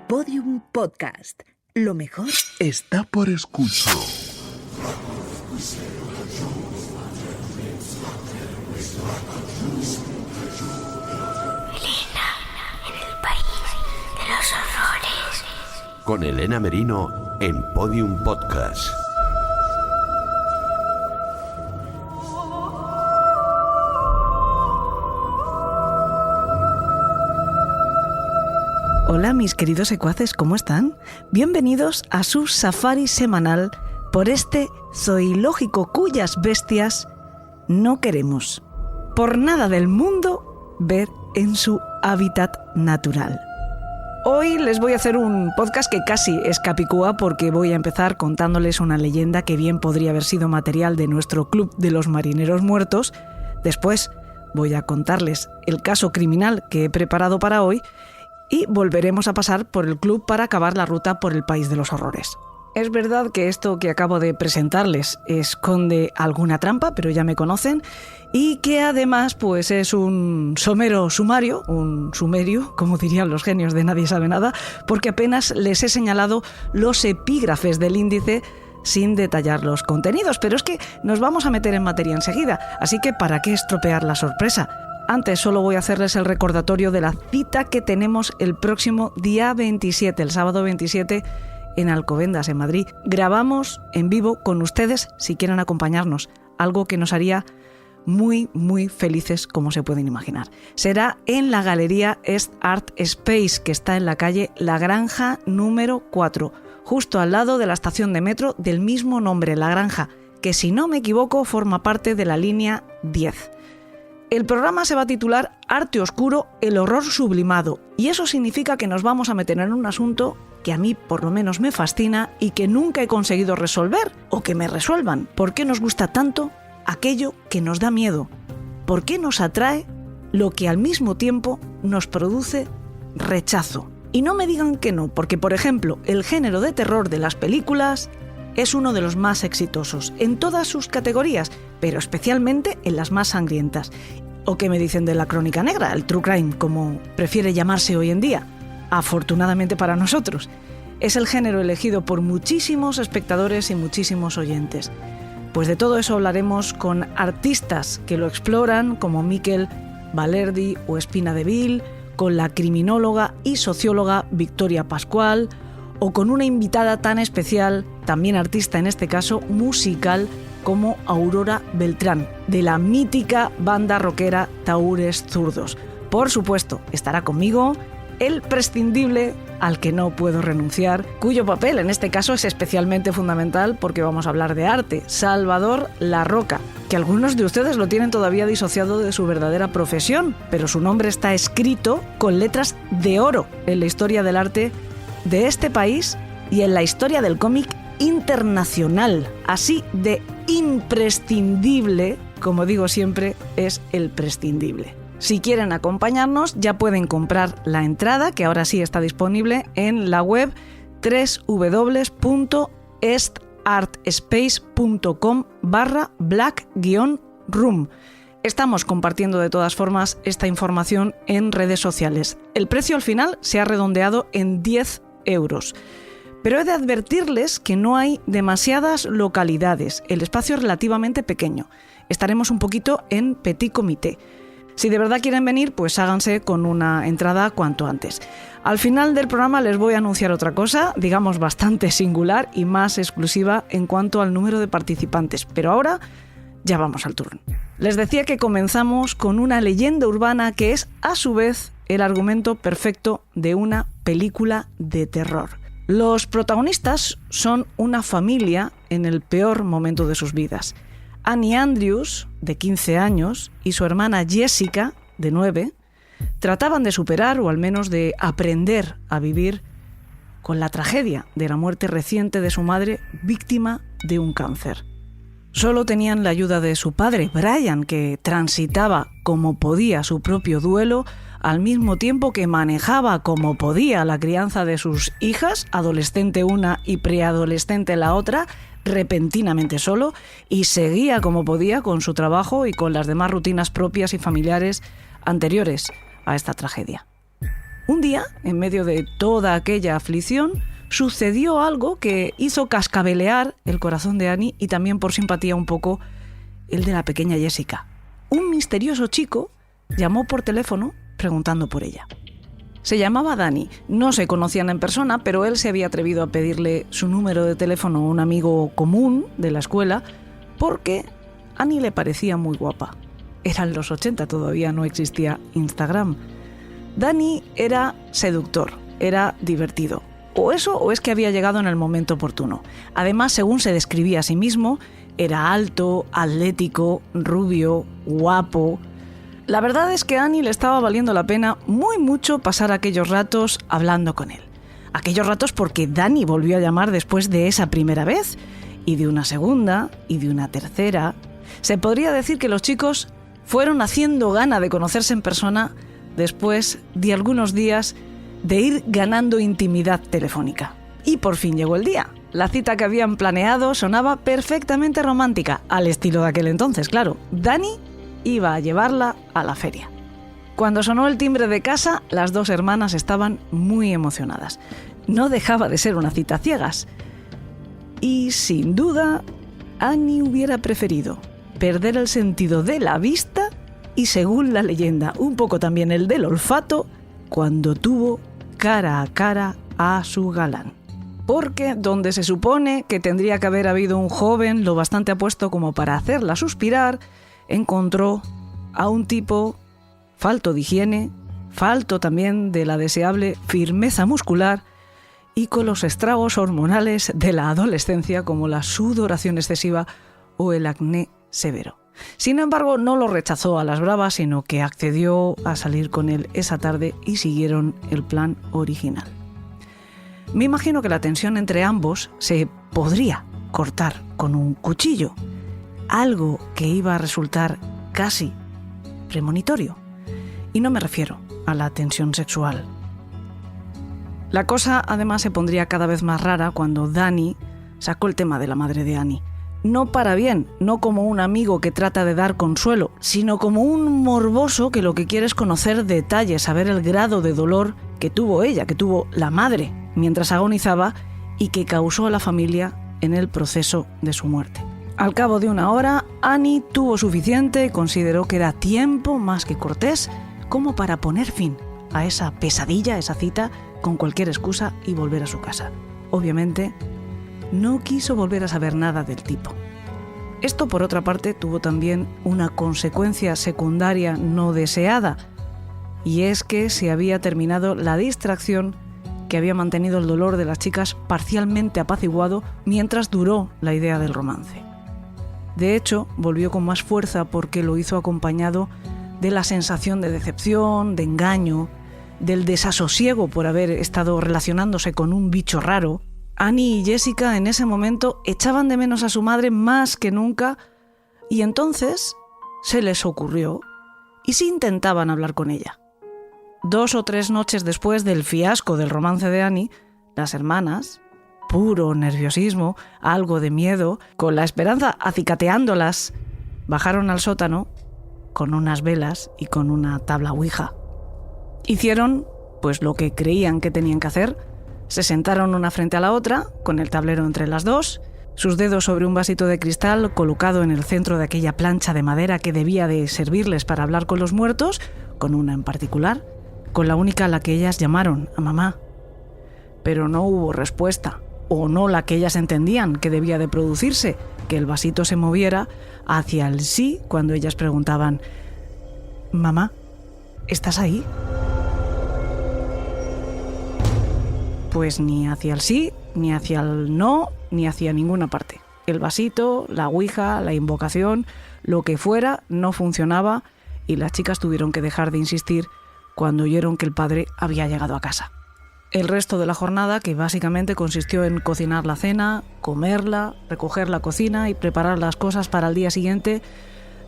Podium Podcast. Lo mejor está por escuchar. Elena, en el país de los horrores. Con Elena Merino en Podium Podcast. Hola mis queridos secuaces, ¿cómo están? Bienvenidos a su safari semanal por este zoológico cuyas bestias no queremos, por nada del mundo, ver en su hábitat natural. Hoy les voy a hacer un podcast que casi es capicúa porque voy a empezar contándoles una leyenda que bien podría haber sido material de nuestro Club de los Marineros Muertos. Después voy a contarles el caso criminal que he preparado para hoy y volveremos a pasar por el club para acabar la ruta por el país de los horrores. Es verdad que esto que acabo de presentarles esconde alguna trampa, pero ya me conocen, y que además pues es un somero sumario, un sumerio, como dirían los genios de Nadie Sabe Nada, porque apenas les he señalado los epígrafes del índice sin detallar los contenidos, pero es que nos vamos a meter en materia enseguida, así que ¿para qué estropear la sorpresa? Antes solo voy a hacerles el recordatorio de la cita que tenemos el próximo día 27, el sábado 27, en Alcobendas, en Madrid. Grabamos en vivo con ustedes si quieren acompañarnos, algo que nos haría muy, muy felices, como se pueden imaginar. Será en la Galería Est Art Space, que está en la calle La Granja número 4, justo al lado de la estación de metro del mismo nombre, La Granja, que si no me equivoco forma parte de la línea 10. El programa se va a titular Arte Oscuro, el horror sublimado, y eso significa que nos vamos a meter en un asunto que a mí por lo menos me fascina y que nunca he conseguido resolver o que me resuelvan. ¿Por qué nos gusta tanto aquello que nos da miedo? ¿Por qué nos atrae lo que al mismo tiempo nos produce rechazo? Y no me digan que no, porque por ejemplo, el género de terror de las películas es uno de los más exitosos en todas sus categorías, pero especialmente en las más sangrientas. ¿O qué me dicen de la crónica negra, el true crime, como prefiere llamarse hoy en día? Afortunadamente para nosotros. Es el género elegido por muchísimos espectadores y muchísimos oyentes. Pues de todo eso hablaremos con artistas que lo exploran, como Miquel Balerdi o Espina de Vil, con la criminóloga y socióloga Victoria Pascual, o con una invitada tan especial, también artista en este caso, musical, como Aurora Beltrán, de la mítica banda rockera Tahúres Zurdos. Por supuesto, estará conmigo el prescindible, al que no puedo renunciar, cuyo papel en este caso es especialmente fundamental porque vamos a hablar de arte, Salvador La Roca, que algunos de ustedes lo tienen todavía disociado de su verdadera profesión, pero su nombre está escrito con letras de oro en la historia del arte de este país y en la historia del cómic internacional. Así de imprescindible, como digo siempre, es el prescindible. Si quieren acompañarnos, ya pueden comprar la entrada, que ahora sí está disponible en la web www.estartspace.com/black-room. Estamos compartiendo de todas formas esta información en redes sociales. El precio al final se ha redondeado en 10 euros. Pero he de advertirles que no hay demasiadas localidades. El espacio es relativamente pequeño. Estaremos un poquito en petit comité. Si de verdad quieren venir, pues háganse con una entrada cuanto antes. Al final del programa les voy a anunciar otra cosa, digamos bastante singular y más exclusiva en cuanto al número de participantes. Pero ahora ya vamos al turno. Les decía que comenzamos con una leyenda urbana que es, a su vez, el argumento perfecto de una película de terror. Los protagonistas son una familia en el peor momento de sus vidas. Annie Andrews, de 15 años, y su hermana Jessica, de 9, trataban de superar o al menos de aprender a vivir con la tragedia de la muerte reciente de su madre, víctima de un cáncer. Solo tenían la ayuda de su padre, Brian, que transitaba como podía su propio duelo, al mismo tiempo que manejaba como podía la crianza de sus hijas, adolescente una y preadolescente la otra, repentinamente solo, y seguía como podía con su trabajo y con las demás rutinas propias y familiares anteriores a esta tragedia. Un día, en medio de toda aquella aflicción, sucedió algo que hizo cascabelear el corazón de Annie y también, por simpatía, un poco el de la pequeña Jessica. Un misterioso chico llamó por teléfono preguntando por ella. Se llamaba Danny, no se conocían en persona, pero él se había atrevido a pedirle su número de teléfono a un amigo común de la escuela porque Annie le parecía muy guapa. Eran los 80, todavía no existía Instagram. Danny era seductor, era divertido. O eso, o es que había llegado en el momento oportuno. Además, según se describía a sí mismo, era alto, atlético, rubio, guapo. La verdad es que a Annie le estaba valiendo la pena muy mucho pasar aquellos ratos hablando con él. Aquellos ratos porque Danny volvió a llamar después de esa primera vez, y de una segunda, y de una tercera. Se podría decir que los chicos fueron haciendo gana de conocerse en persona después de algunos días de ir ganando intimidad telefónica. Y por fin llegó el día. La cita que habían planeado sonaba perfectamente romántica, al estilo de aquel entonces, claro. Danny iba a llevarla a la feria. Cuando sonó el timbre de casa, las dos hermanas estaban muy emocionadas. No dejaba de ser una cita a ciegas. Y sin duda, Annie hubiera preferido perder el sentido de la vista y, según la leyenda, un poco también el del olfato, cuando tuvo cara a cara a su galán. Porque donde se supone que tendría que haber habido un joven lo bastante apuesto como para hacerla suspirar, encontró a un tipo falto de higiene, falto también de la deseable firmeza muscular y con los estragos hormonales de la adolescencia como la sudoración excesiva o el acné severo. Sin embargo, no lo rechazó a las bravas, sino que accedió a salir con él esa tarde y siguieron el plan original. Me imagino que la tensión entre ambos se podría cortar con un cuchillo, algo que iba a resultar casi premonitorio. Y no me refiero a la tensión sexual. La cosa además se pondría cada vez más rara cuando Danny sacó el tema de la madre de Annie. No para bien, no como un amigo que trata de dar consuelo, sino como un morboso que lo que quiere es conocer detalles, saber el grado de dolor que tuvo ella, que tuvo la madre mientras agonizaba y que causó a la familia en el proceso de su muerte. Al cabo de una hora, Annie tuvo suficiente y consideró que era tiempo más que cortés como para poner fin a esa pesadilla, a esa cita, con cualquier excusa y volver a su casa. Obviamente, no quiso volver a saber nada del tipo. Esto, por otra parte, tuvo también una consecuencia secundaria no deseada, y es que se había terminado la distracción que había mantenido el dolor de las chicas parcialmente apaciguado mientras duró la idea del romance. De hecho, volvió con más fuerza porque lo hizo acompañado de la sensación de decepción, de engaño, del desasosiego por haber estado relacionándose con un bicho raro. Annie y Jessica en ese momento echaban de menos a su madre más que nunca y entonces se les ocurrió y sí intentaban hablar con ella. 2 o 3 noches después del fiasco del romance de Annie, las hermanas, puro nerviosismo, algo de miedo, con la esperanza acicateándolas, bajaron al sótano con unas velas y con una tabla ouija. Hicieron pues lo que creían que tenían que hacer. Se sentaron una frente a la otra, con el tablero entre las dos, sus dedos sobre un vasito de cristal colocado en el centro de aquella plancha de madera que debía de servirles para hablar con los muertos, con una en particular, con la única a la que ellas llamaron, a mamá. Pero no hubo respuesta, o no la que ellas entendían que debía de producirse, que el vasito se moviera hacia el sí cuando ellas preguntaban: «Mamá, ¿estás ahí?». Pues ni hacia el sí, ni hacia el no, ni hacia ninguna parte. El vasito, la ouija, la invocación, lo que fuera, no funcionaba y las chicas tuvieron que dejar de insistir cuando oyeron que el padre había llegado a casa. El resto de la jornada, que básicamente consistió en cocinar la cena, comerla, recoger la cocina y preparar las cosas para el día siguiente,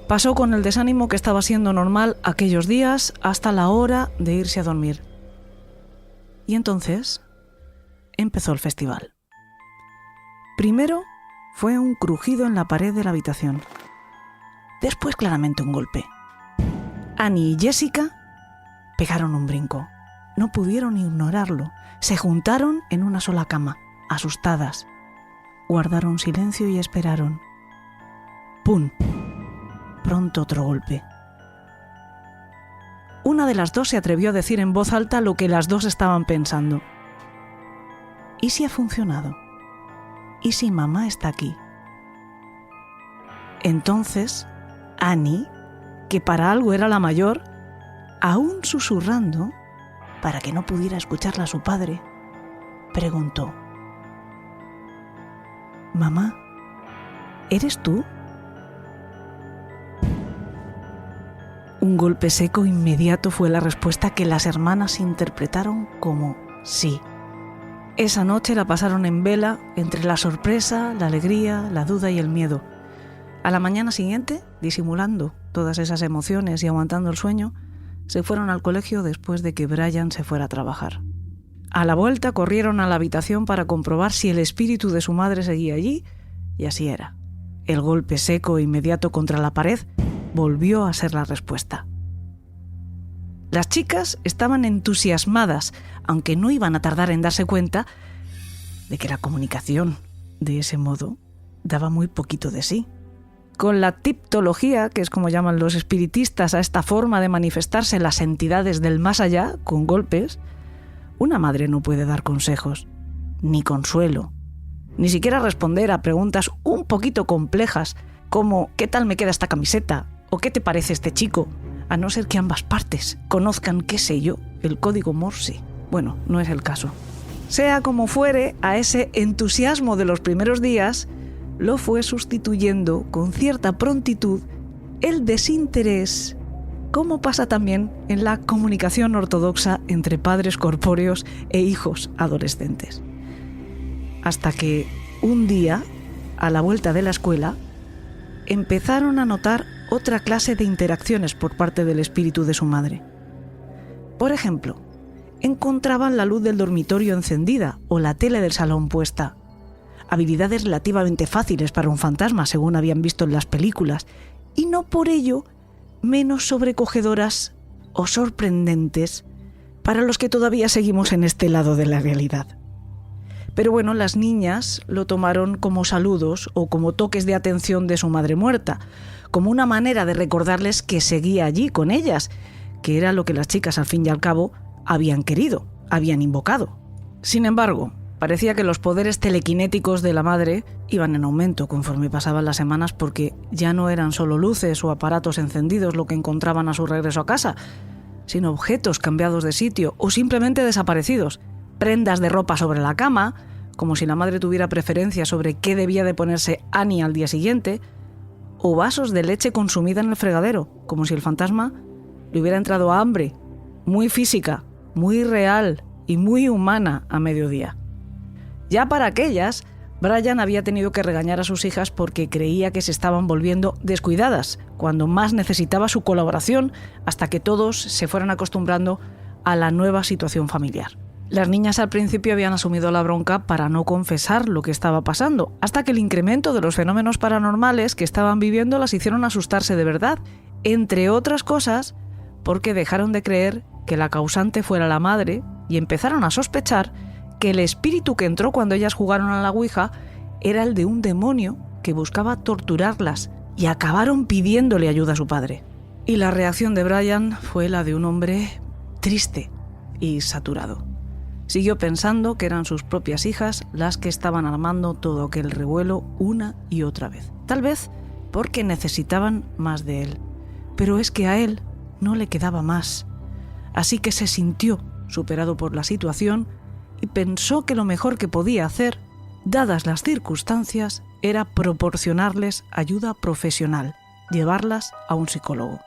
pasó con el desánimo que estaba siendo normal aquellos días hasta la hora de irse a dormir. Y entonces empezó el festival. Primero fue un crujido en la pared de la habitación. Después claramente un golpe. Annie y Jessica pegaron un brinco. no pudieron ignorarlo. Se juntaron en una sola cama, asustadas. Guardaron silencio y esperaron. ¡Pum! Pronto otro golpe. Una de las dos se atrevió a decir en voz alta lo que las dos estaban pensando. ¿Y si ha funcionado? ¿Y si mamá está aquí? Entonces, Annie, que para algo era la mayor, aún susurrando, para que no pudiera escucharla a su padre, preguntó: «Mamá, ¿eres tú?» Un golpe seco inmediato fue la respuesta que las hermanas interpretaron como sí. Esa noche la pasaron en vela entre la sorpresa, la alegría, la duda y el miedo. A la mañana siguiente, disimulando todas esas emociones y aguantando el sueño, se fueron al colegio después de que Brian se fuera a trabajar. A la vuelta corrieron a la habitación para comprobar si el espíritu de su madre seguía allí, y así era. El golpe seco e inmediato contra la pared volvió a ser la respuesta. Las chicas estaban entusiasmadas, aunque no iban a tardar en darse cuenta de que la comunicación, de ese modo, daba muy poquito de sí. Con la tiptología, que es como llaman los espiritistas a esta forma de manifestarse las entidades del más allá, con golpes, una madre no puede dar consejos, ni consuelo, ni siquiera responder a preguntas un poquito complejas, como ¿qué tal me queda esta camiseta? ¿O qué te parece este chico? A no ser que ambas partes conozcan, qué sé yo, el código Morse. Bueno, no es el caso. Sea como fuere, a ese entusiasmo de los primeros días lo fue sustituyendo con cierta prontitud el desinterés, como pasa también en la comunicación ortodoxa entre padres corpóreos e hijos adolescentes. Hasta que un día, a la vuelta de la escuela, empezaron a notar otra clase de interacciones por parte del espíritu de su madre. Por ejemplo, encontraban la luz del dormitorio encendida o la tele del salón puesta. Habilidades relativamente fáciles para un fantasma, según habían visto en las películas, y no por ello menos sobrecogedoras o sorprendentes para los que todavía seguimos en este lado de la realidad. Pero bueno, las niñas lo tomaron como saludos o como toques de atención de su madre muerta, como una manera de recordarles que seguía allí con ellas, que era lo que las chicas al fin y al cabo habían querido, habían invocado. Sin embargo, parecía que los poderes telequinéticos de la madre iban en aumento conforme pasaban las semanas, porque ya no eran solo luces o aparatos encendidos lo que encontraban a su regreso a casa, sino objetos cambiados de sitio o simplemente desaparecidos, prendas de ropa sobre la cama, como si la madre tuviera preferencia sobre qué debía de ponerse Annie al día siguiente, o vasos de leche consumida en el fregadero, como si el fantasma le hubiera entrado hambre, muy física, muy real y muy humana a mediodía. Ya para aquellas, Brian había tenido que regañar a sus hijas porque creía que se estaban volviendo descuidadas, cuando más necesitaba su colaboración, hasta que todos se fueran acostumbrando a la nueva situación familiar. Las niñas al principio habían asumido la bronca para no confesar lo que estaba pasando, hasta que el incremento de los fenómenos paranormales que estaban viviendo las hicieron asustarse de verdad, entre otras cosas porque dejaron de creer que la causante fuera la madre y empezaron a sospechar que el espíritu que entró cuando ellas jugaron a la Ouija era el de un demonio que buscaba torturarlas, y acabaron pidiéndole ayuda a su padre. Y la reacción de Brian fue la de un hombre triste y saturado. Siguió pensando que eran sus propias hijas las que estaban armando todo aquel revuelo una y otra vez. Tal vez porque necesitaban más de él. Pero es que a él no le quedaba más. Así que se sintió superado por la situación y pensó que lo mejor que podía hacer, dadas las circunstancias, era proporcionarles ayuda profesional, llevarlas a un psicólogo.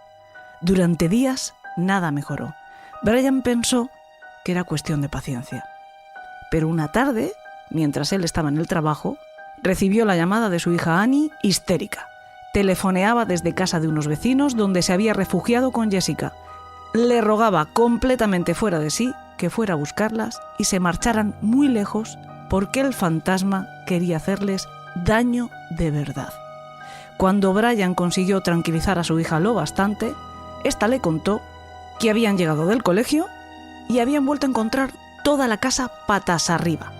Durante días nada mejoró. Brian pensó que era cuestión de paciencia. Pero una tarde, mientras él estaba en el trabajo, recibió la llamada de su hija Annie, histérica. Telefoneaba desde casa de unos vecinos donde se había refugiado con Jessica. Le rogaba completamente fuera de sí que fuera a buscarlas y se marcharan muy lejos porque el fantasma quería hacerles daño de verdad. Cuando Brian consiguió tranquilizar a su hija lo bastante, ésta le contó que habían llegado del colegio y habían vuelto a encontrar toda la casa patas arriba.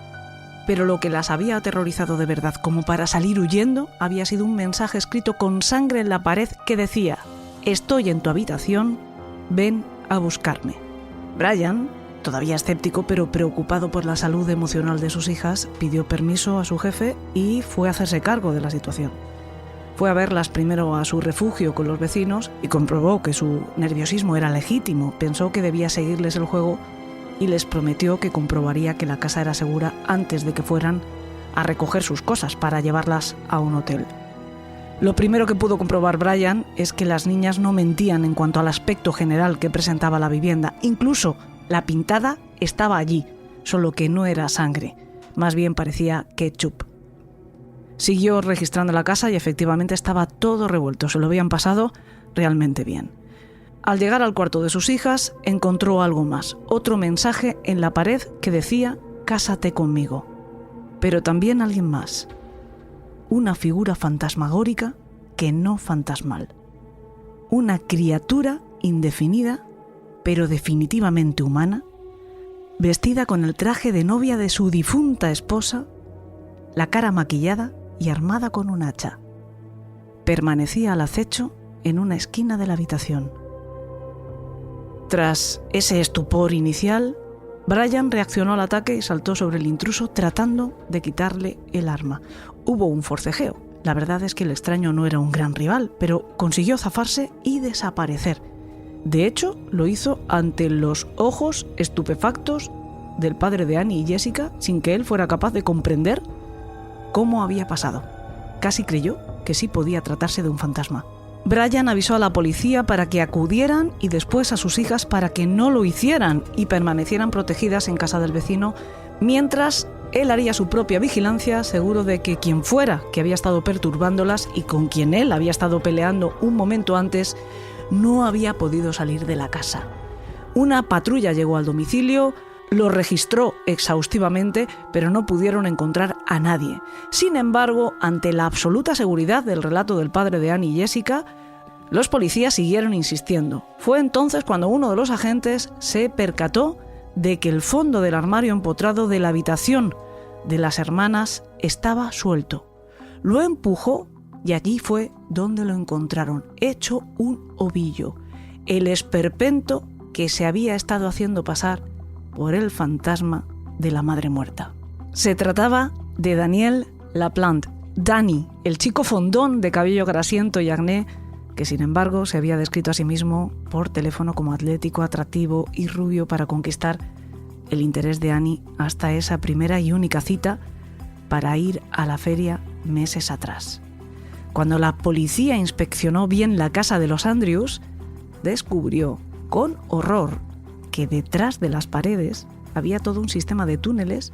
Pero lo que las había aterrorizado de verdad, como para salir huyendo, había sido un mensaje escrito con sangre en la pared que decía: «Estoy en tu habitación, ven a buscarme». Brian, todavía escéptico pero preocupado por la salud emocional de sus hijas, pidió permiso a su jefe y fue a hacerse cargo de la situación. Fue a verlas primero a su refugio con los vecinos y comprobó que su nerviosismo era legítimo. Pensó que debía seguirles el juego y les prometió que comprobaría que la casa era segura antes de que fueran a recoger sus cosas para llevarlas a un hotel. Lo primero que pudo comprobar Brian es que las niñas no mentían en cuanto al aspecto general que presentaba la vivienda. Incluso la pintada estaba allí, solo que no era sangre, más bien parecía ketchup. Siguió registrando la casa y efectivamente estaba todo revuelto, se lo habían pasado realmente bien. Al llegar al cuarto de sus hijas, encontró algo más, otro mensaje en la pared que decía: «Cásate conmigo». Pero también alguien más. Una figura fantasmagórica que no fantasmal. Una criatura indefinida, pero definitivamente humana, vestida con el traje de novia de su difunta esposa, la cara maquillada y armada con un hacha. Permanecía al acecho en una esquina de la habitación. Tras ese estupor inicial, Brian reaccionó al ataque y saltó sobre el intruso tratando de quitarle el arma. Hubo un forcejeo. La verdad es que el extraño no era un gran rival, pero consiguió zafarse y desaparecer. De hecho, lo hizo ante los ojos estupefactos del padre de Annie y Jessica, sin que él fuera capaz de comprender cómo había pasado. Casi creyó que sí podía tratarse de un fantasma. Brian avisó a la policía para que acudieran y después a sus hijas para que no lo hicieran y permanecieran protegidas en casa del vecino, mientras él haría su propia vigilancia, seguro de que quien fuera que había estado perturbándolas y con quien él había estado peleando un momento antes no había podido salir de la casa. Una patrulla llegó al domicilio, lo registró exhaustivamente, pero no pudieron encontrar a nadie. Sin embargo, ante la absoluta seguridad del relato del padre de Annie y Jessica, los policías siguieron insistiendo. Fue entonces cuando uno de los agentes se percató de que el fondo del armario empotrado de la habitación de las hermanas estaba suelto. Lo empujó y allí fue donde lo encontraron, hecho un ovillo, el esperpento que se había estado haciendo pasar por el fantasma de la madre muerta. Se trataba de Daniel Laplante, Danny, el chico fondón de cabello grasiento y acné, que sin embargo se había descrito a sí mismo por teléfono como atlético, atractivo y rubio para conquistar el interés de Annie hasta esa primera y única cita para ir a la feria meses atrás. Cuando la policía inspeccionó bien la casa de los Andrews, descubrió con horror que detrás de las paredes había todo un sistema de túneles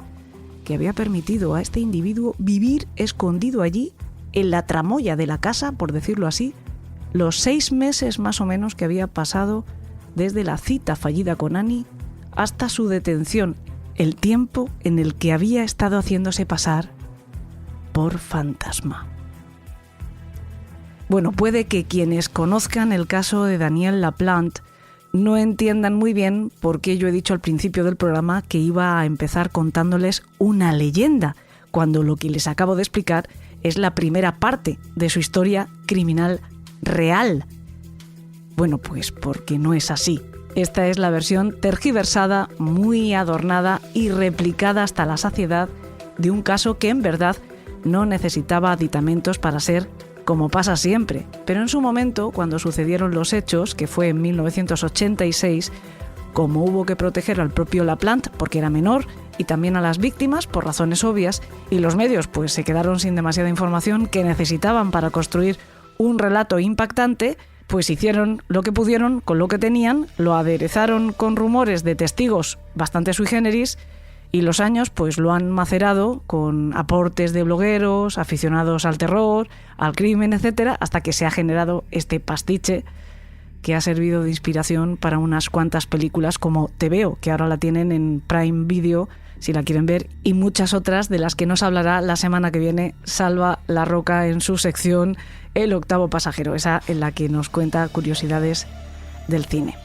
que había permitido a este individuo vivir escondido allí, en la tramoya de la casa, por decirlo así, los 6 meses más o menos que había pasado desde la cita fallida con Annie hasta su detención, el tiempo en el que había estado haciéndose pasar por fantasma. Bueno, puede que quienes conozcan el caso de Daniel Laplante no entiendan muy bien por qué yo he dicho al principio del programa que iba a empezar contándoles una leyenda, cuando lo que les acabo de explicar es la primera parte de su historia criminal real. Bueno, pues porque no es así. Esta es la versión tergiversada, muy adornada y replicada hasta la saciedad de un caso que en verdad no necesitaba aditamentos para ser como pasa siempre. Pero en su momento, cuando sucedieron los hechos, que fue en 1986, como hubo que proteger al propio Laplante porque era menor y también a las víctimas por razones obvias, y los medios pues se quedaron sin demasiada información que necesitaban para construir un relato impactante, pues hicieron lo que pudieron con lo que tenían, lo aderezaron con rumores de testigos bastante sui generis, y los años pues lo han macerado con aportes de blogueros, aficionados al terror, al crimen, etcétera, hasta que se ha generado este pastiche que ha servido de inspiración para unas cuantas películas como Te Veo, que ahora la tienen en Prime Video si la quieren ver, y muchas otras de las que nos hablará la semana que viene Salva La Roca en su sección El Octavo Pasajero, esa en la que nos cuenta curiosidades del cine.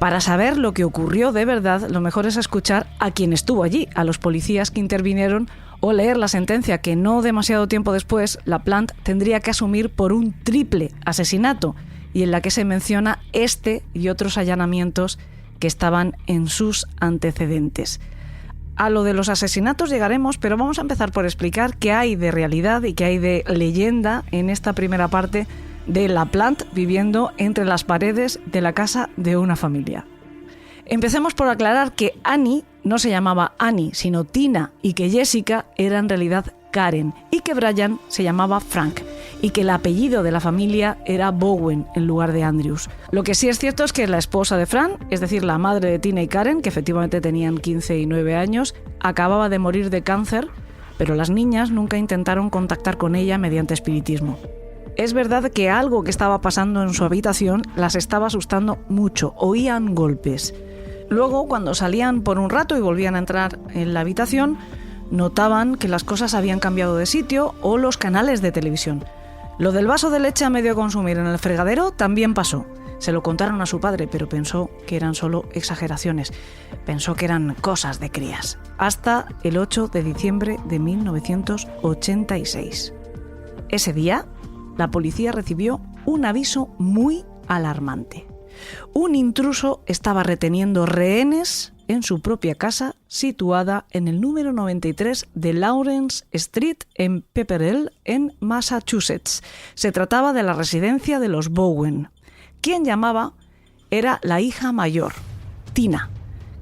Para saber lo que ocurrió de verdad, lo mejor es escuchar a quien estuvo allí, a los policías que intervinieron, o leer la sentencia que no demasiado tiempo después LaPlante tendría que asumir por un triple asesinato, y en la que se menciona este y otros allanamientos que estaban en sus antecedentes. A lo de los asesinatos llegaremos, pero vamos a empezar por explicar qué hay de realidad y qué hay de leyenda en esta primera parte de LaPlante viviendo entre las paredes de la casa de una familia. Empecemos por aclarar que Annie no se llamaba Annie, sino Tina, y que Jessica era en realidad Karen, y que Brian se llamaba Frank, y que el apellido de la familia era Bowen en lugar de Andrews. Lo que sí es cierto es que la esposa de Frank, es decir, la madre de Tina y Karen, que efectivamente tenían 15 y 9 años, acababa de morir de cáncer, pero las niñas nunca intentaron contactar con ella mediante espiritismo. Es verdad que algo que estaba pasando en su habitación las estaba asustando mucho, oían golpes. Luego, cuando salían por un rato y volvían a entrar en la habitación, notaban que las cosas habían cambiado de sitio o los canales de televisión. Lo del vaso de leche a medio consumir en el fregadero también pasó. Se lo contaron a su padre, pero pensó que eran solo exageraciones. Pensó que eran cosas de crías. Hasta el 8 de diciembre de 1986. Ese día, la policía recibió un aviso muy alarmante. Un intruso estaba reteniendo rehenes en su propia casa, situada en el número 93 de Lawrence Street en Pepperell, en Massachusetts. Se trataba de la residencia de los Bowen. Quien llamaba era la hija mayor, Tina,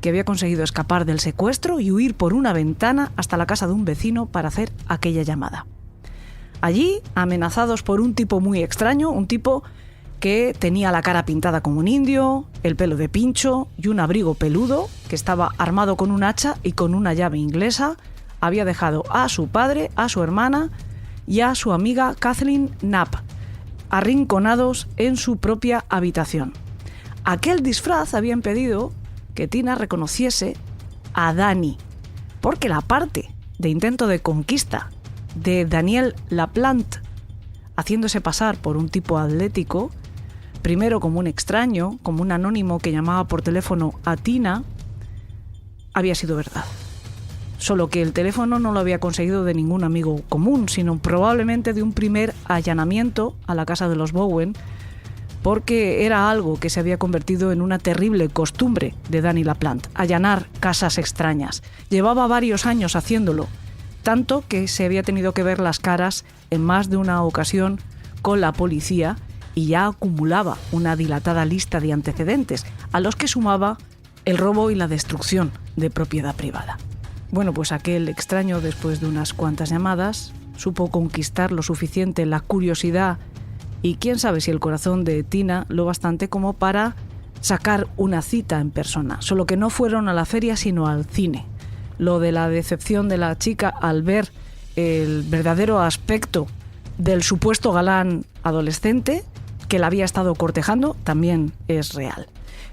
que había conseguido escapar del secuestro y huir por una ventana hasta la casa de un vecino para hacer aquella llamada. Allí, amenazados por un tipo muy extraño, un tipo que tenía la cara pintada como un indio, el pelo de pincho y un abrigo peludo, que estaba armado con un hacha y con una llave inglesa, había dejado a su padre, a su hermana y a su amiga Kathleen Knapp arrinconados en su propia habitación. Aquel disfraz había impedido que Tina reconociese a Danny, porque la parte de intento de conquista de Daniel LaPlante, haciéndose pasar por un tipo atlético, primero como un extraño, como un anónimo que llamaba por teléfono a Tina, había sido verdad. Solo que el teléfono no lo había conseguido de ningún amigo común, sino probablemente de un primer allanamiento a la casa de los Bowen, porque era algo que se había convertido en una terrible costumbre de Danny LaPlante, allanar casas extrañas. Llevaba varios años haciéndolo, tanto que se había tenido que ver las caras en más de una ocasión con la policía y ya acumulaba una dilatada lista de antecedentes, a los que sumaba el robo y la destrucción de propiedad privada. Bueno, pues aquel extraño, después de unas cuantas llamadas, supo conquistar lo suficiente la curiosidad y quién sabe si el corazón de Tina lo bastante como para sacar una cita en persona. Solo que no fueron a la feria sino al cine. Lo de la decepción de la chica al ver el verdadero aspecto del supuesto galán adolescente que la había estado cortejando también es real.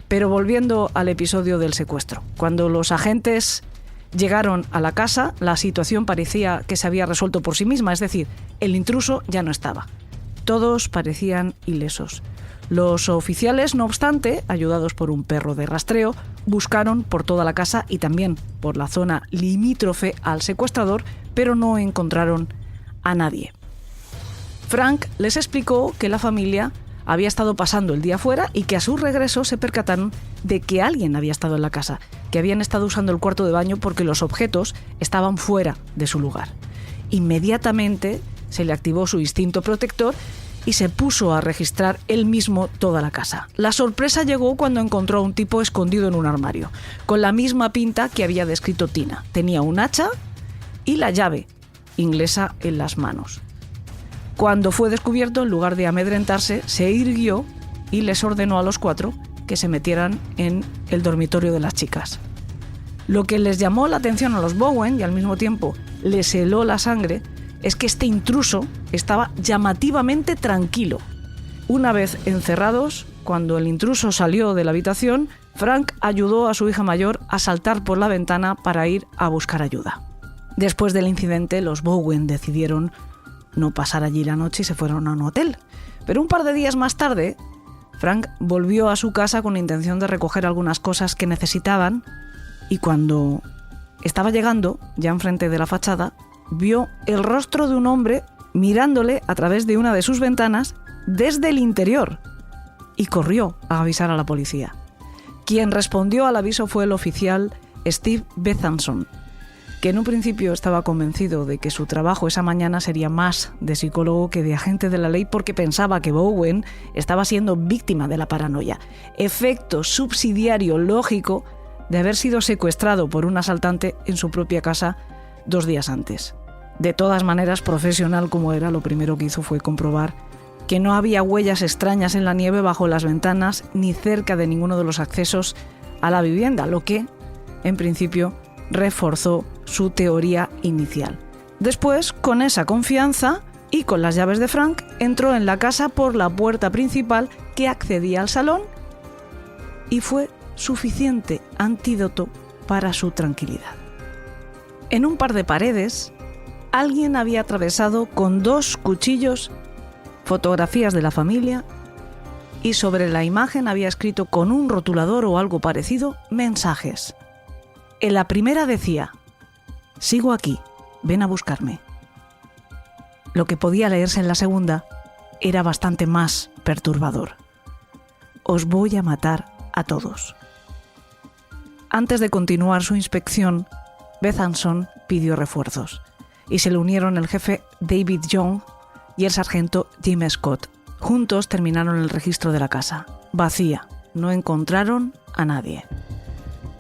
Pero volviendo al episodio del secuestro, cuando los agentes llegaron a la casa, la situación parecía que se había resuelto por sí misma, es decir, el intruso ya no estaba. Todos parecían ilesos. Los oficiales, no obstante, ayudados por un perro de rastreo, buscaron por toda la casa y también por la zona limítrofe al secuestrador, pero no encontraron a nadie. Frank les explicó que la familia había estado pasando el día fuera y que a su regreso se percataron de que alguien había estado en la casa, que habían estado usando el cuarto de baño porque los objetos estaban fuera de su lugar. Inmediatamente se le activó su instinto protector y se puso a registrar él mismo toda la casa. La sorpresa llegó cuando encontró a un tipo escondido en un armario, con la misma pinta que había descrito Tina. Tenía un hacha y la llave inglesa en las manos. Cuando fue descubierto, en lugar de amedrentarse, se irguió y les ordenó a los 4 que se metieran en el dormitorio de las chicas. Lo que les llamó la atención a los Bowen y al mismo tiempo les heló la sangre es que este intruso estaba llamativamente tranquilo. Una vez encerrados, cuando el intruso salió de la habitación, Frank ayudó a su hija mayor a saltar por la ventana para ir a buscar ayuda. Después del incidente, los Bowen decidieron no pasar allí la noche y se fueron a un hotel. Pero un par de días más tarde, Frank volvió a su casa con la intención de recoger algunas cosas que necesitaban y cuando estaba llegando, ya enfrente de la fachada, vio el rostro de un hombre mirándole a través de una de sus ventanas desde el interior y corrió a avisar a la policía. Quien respondió al aviso fue el oficial Steve Bethanson, que en un principio estaba convencido de que su trabajo esa mañana sería más de psicólogo que de agente de la ley porque pensaba que Bowen estaba siendo víctima de la paranoia, efecto subsidiario lógico de haber sido secuestrado por un asaltante en su propia casa 2 días antes. De todas maneras, profesional como era, lo primero que hizo fue comprobar que no había huellas extrañas en la nieve bajo las ventanas ni cerca de ninguno de los accesos a la vivienda, lo que, en principio, reforzó su teoría inicial. Después, con esa confianza y con las llaves de Frank, entró en la casa por la puerta principal que accedía al salón y fue suficiente antídoto para su tranquilidad. En un par de paredes, alguien había atravesado con 2 cuchillos fotografías de la familia y sobre la imagen había escrito con un rotulador o algo parecido mensajes. En la primera decía: «Sigo aquí, ven a buscarme». Lo que podía leerse en la segunda era bastante más perturbador: «Os voy a matar a todos». Antes de continuar su inspección, Bethanson pidió refuerzos y se le unieron el jefe David Young y el sargento Jim Scott. Juntos terminaron el registro de la casa. Vacía, no encontraron a nadie.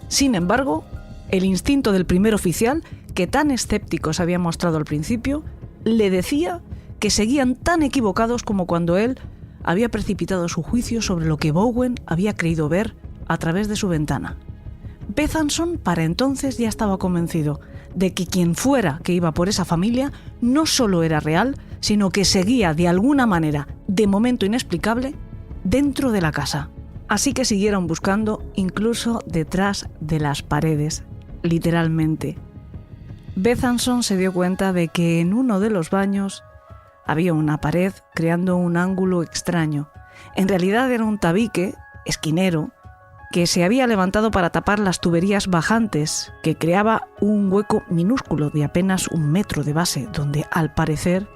Sin embargo, el instinto del primer oficial, que tan escéptico se había mostrado al principio, le decía que seguían tan equivocados como cuando él había precipitado su juicio sobre lo que Bowen había creído ver a través de su ventana. Bethanson para entonces ya estaba convencido de que quien fuera que iba por esa familia no solo era real, sino que seguía de alguna manera, de momento inexplicable, dentro de la casa. Así que siguieron buscando incluso detrás de las paredes, literalmente. Bethanson se dio cuenta de que en uno de los baños había una pared creando un ángulo extraño. En realidad era un tabique esquinero que se había levantado para tapar las tuberías bajantes, que creaba un hueco minúsculo de apenas 1 metro de base, donde al parecer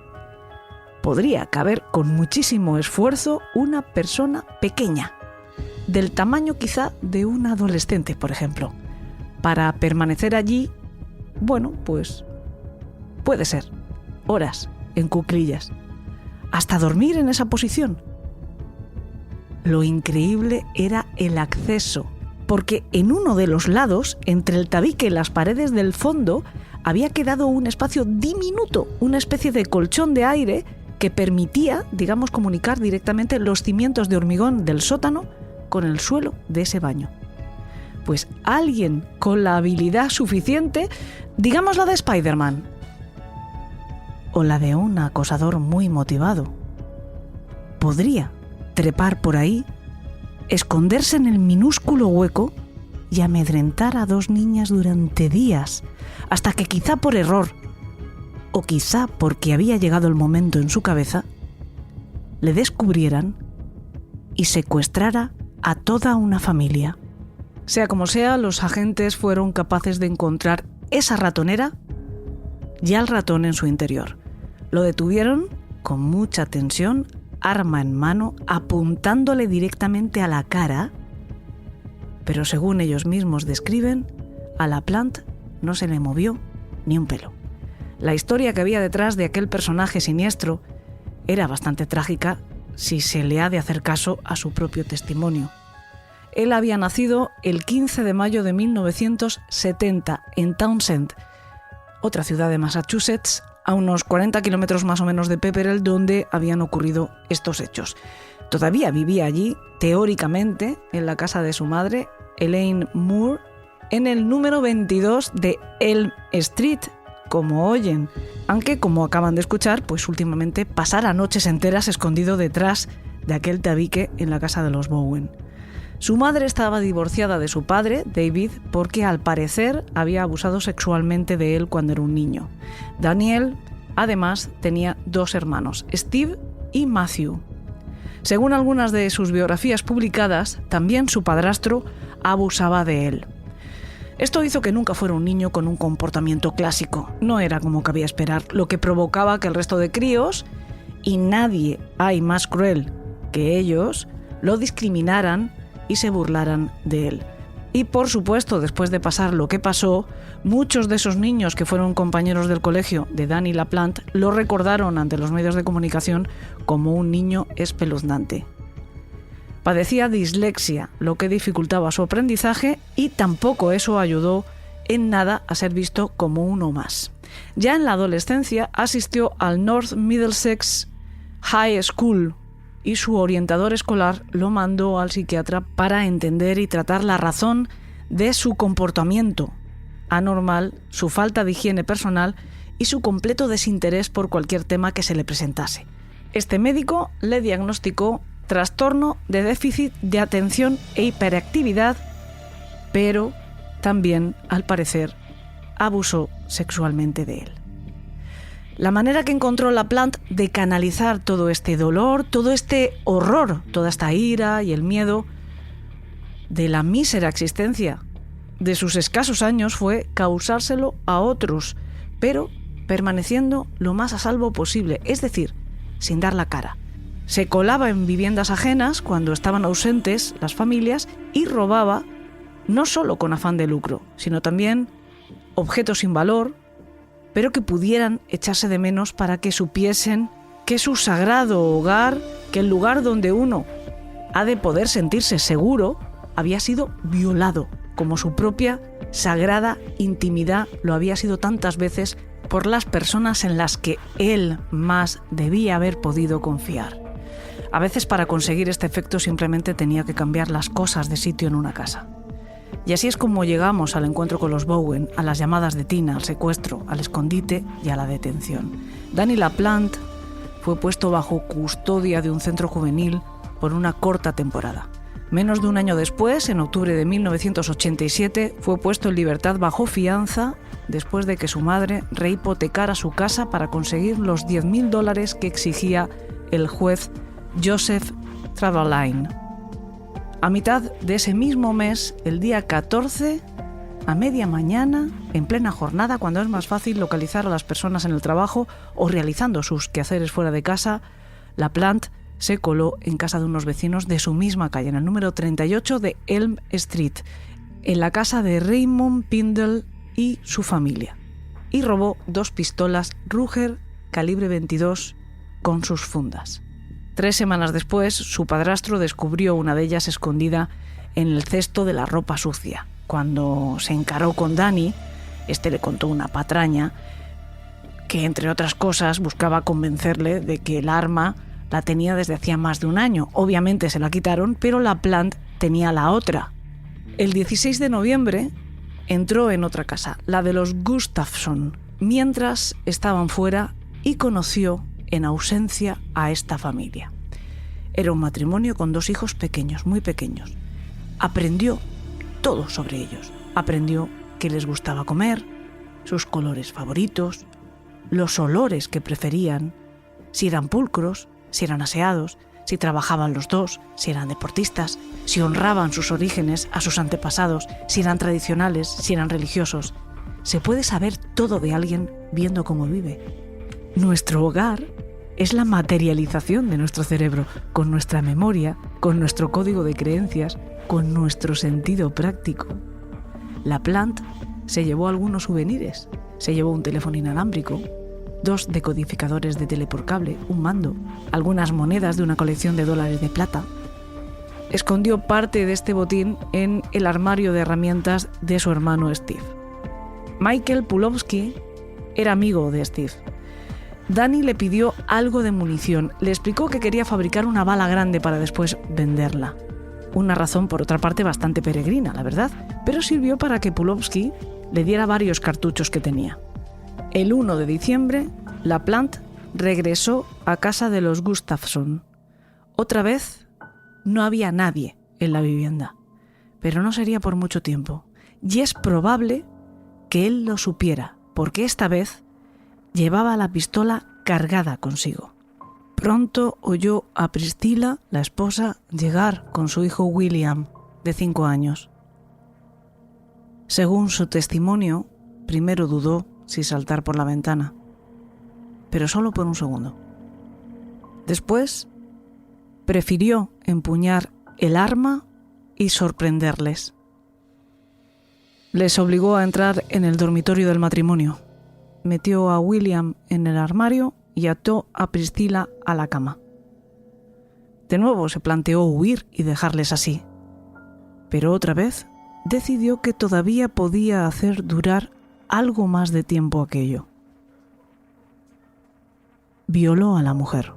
podría caber con muchísimo esfuerzo una persona pequeña, del tamaño quizá de un adolescente, por ejemplo. Para permanecer allí, bueno, pues puede ser, horas en cuclillas, hasta dormir en esa posición. Lo increíble era el acceso, porque en uno de los lados, entre el tabique y las paredes del fondo, había quedado un espacio diminuto, una especie de colchón de aire que permitía, digamos, comunicar directamente los cimientos de hormigón del sótano con el suelo de ese baño. Pues alguien con la habilidad suficiente, digamos la de Spider-Man, o la de un acosador muy motivado, podría trepar por ahí, esconderse en el minúsculo hueco y amedrentar a 2 niñas durante días, hasta que quizá por error, o quizá porque había llegado el momento en su cabeza, le descubrieran y secuestrara a toda una familia. Sea como sea, los agentes fueron capaces de encontrar esa ratonera y al ratón en su interior. Lo detuvieron con mucha tensión, arma en mano, apuntándole directamente a la cara, pero según ellos mismos describen, a la Plant no se le movió ni un pelo. La historia que había detrás de aquel personaje siniestro era bastante trágica si se le ha de hacer caso a su propio testimonio. Él había nacido el 15 de mayo de 1970 en Townsend, otra ciudad de Massachusetts, a unos 40 kilómetros más o menos de Pepperell, donde habían ocurrido estos hechos. Todavía vivía allí, teóricamente, en la casa de su madre, Elaine Moore, en el número 22 de Elm Street, como oyen, aunque, como acaban de escuchar, pues últimamente pasara noches enteras escondido detrás de aquel tabique en la casa de los Bowen. Su madre estaba divorciada de su padre, David, porque al parecer había abusado sexualmente de él cuando era un niño. Daniel, además, tenía 2 hermanos, Steve y Matthew. Según algunas de sus biografías publicadas, también su padrastro abusaba de él. Esto hizo que nunca fuera un niño con un comportamiento clásico. No era como cabía esperar, lo que provocaba que el resto de críos, y nadie hay más cruel que ellos, lo discriminaran y se burlaran de él. Y por supuesto, después de pasar lo que pasó, muchos de esos niños que fueron compañeros del colegio de Danny LaPlante lo recordaron ante los medios de comunicación como un niño espeluznante. Padecía dislexia, lo que dificultaba su aprendizaje, y tampoco eso ayudó en nada a ser visto como uno más. Ya en la adolescencia asistió al North Middlesex High School y su orientador escolar lo mandó al psiquiatra para entender y tratar la razón de su comportamiento anormal, su falta de higiene personal y su completo desinterés por cualquier tema que se le presentase. Este médico le diagnosticó trastorno de déficit de atención e hiperactividad, pero también, al parecer, abusó sexualmente de él. La manera que encontró LaPlante de canalizar todo este dolor, todo este horror, toda esta ira y el miedo de la mísera existencia de sus escasos años fue causárselo a otros, pero permaneciendo lo más a salvo posible, es decir, sin dar la cara. Se colaba en viviendas ajenas cuando estaban ausentes las familias y robaba, no solo con afán de lucro, sino también objetos sin valor, pero que pudieran echarse de menos para que supiesen que su sagrado hogar, que el lugar donde uno ha de poder sentirse seguro, había sido violado, como su propia sagrada intimidad lo había sido tantas veces por las personas en las que él más debía haber podido confiar. A veces para conseguir este efecto simplemente tenía que cambiar las cosas de sitio en una casa. Y así es como llegamos al encuentro con los Bowen, a las llamadas de Tina, al secuestro, al escondite y a la detención. Danny LaPlante fue puesto bajo custodia de un centro juvenil por una corta temporada. Menos de un año después, en octubre de 1987, fue puesto en libertad bajo fianza después de que su madre rehipotecara su casa para conseguir los $10,000 que exigía el juez Joseph Travaline. A mitad de ese mismo mes, el día 14, a media mañana, en plena jornada, cuando es más fácil localizar a las personas en el trabajo o realizando sus quehaceres fuera de casa, LaPlante se coló en casa de unos vecinos de su misma calle, en el número 38 de Elm Street, en la casa de Raymond Pindle y su familia, y robó 2 pistolas Ruger calibre 22 con sus fundas. 3 semanas después, su padrastro descubrió una de ellas escondida en el cesto de la ropa sucia. Cuando se encaró con Danny, este le contó una patraña que, entre otras cosas, buscaba convencerle de que el arma la tenía desde hacía más de un año. Obviamente se la quitaron, pero LaPlante tenía la otra. El 16 de noviembre entró en otra casa, la de los Gustafson, mientras estaban fuera, y conoció en ausencia a esta familia. Era un matrimonio con 2 hijos pequeños, muy pequeños. Aprendió todo sobre ellos. Aprendió qué les gustaba comer, sus colores favoritos, los olores que preferían, si eran pulcros, si eran aseados, si trabajaban los dos, si eran deportistas, si honraban sus orígenes a sus antepasados, si eran tradicionales, si eran religiosos. Se puede saber todo de alguien viendo cómo vive. Nuestro hogar es la materialización de nuestro cerebro, con nuestra memoria, con nuestro código de creencias, con nuestro sentido práctico. LaPlante se llevó algunos souvenirs. Se llevó un teléfono inalámbrico, 2 decodificadores de tele por cable, un mando, algunas monedas de una colección de dólares de plata. Escondió parte de este botín en el armario de herramientas de su hermano Steve. Michael Pulowski era amigo de Steve. Danny le pidió algo de munición. Le explicó que quería fabricar una bala grande para después venderla. Una razón, por otra parte, bastante peregrina, la verdad, pero sirvió para que Pulowski le diera varios cartuchos que tenía. El 1 de diciembre, LaPlante regresó a casa de los Gustafson. Otra vez, no había nadie en la vivienda, pero no sería por mucho tiempo. Y es probable que él lo supiera, porque esta vez llevaba la pistola cargada consigo. Pronto oyó a Priscilla, la esposa, llegar con su hijo William, de 5 años. Según su testimonio, primero dudó si saltar por la ventana, pero solo por un segundo. Después, prefirió empuñar el arma y sorprenderles. Les obligó a entrar en el dormitorio del matrimonio. Metió a William en el armario y ató a Priscilla a la cama. De nuevo se planteó huir y dejarles así, pero otra vez decidió que todavía podía hacer durar algo más de tiempo aquello. Violó a la mujer.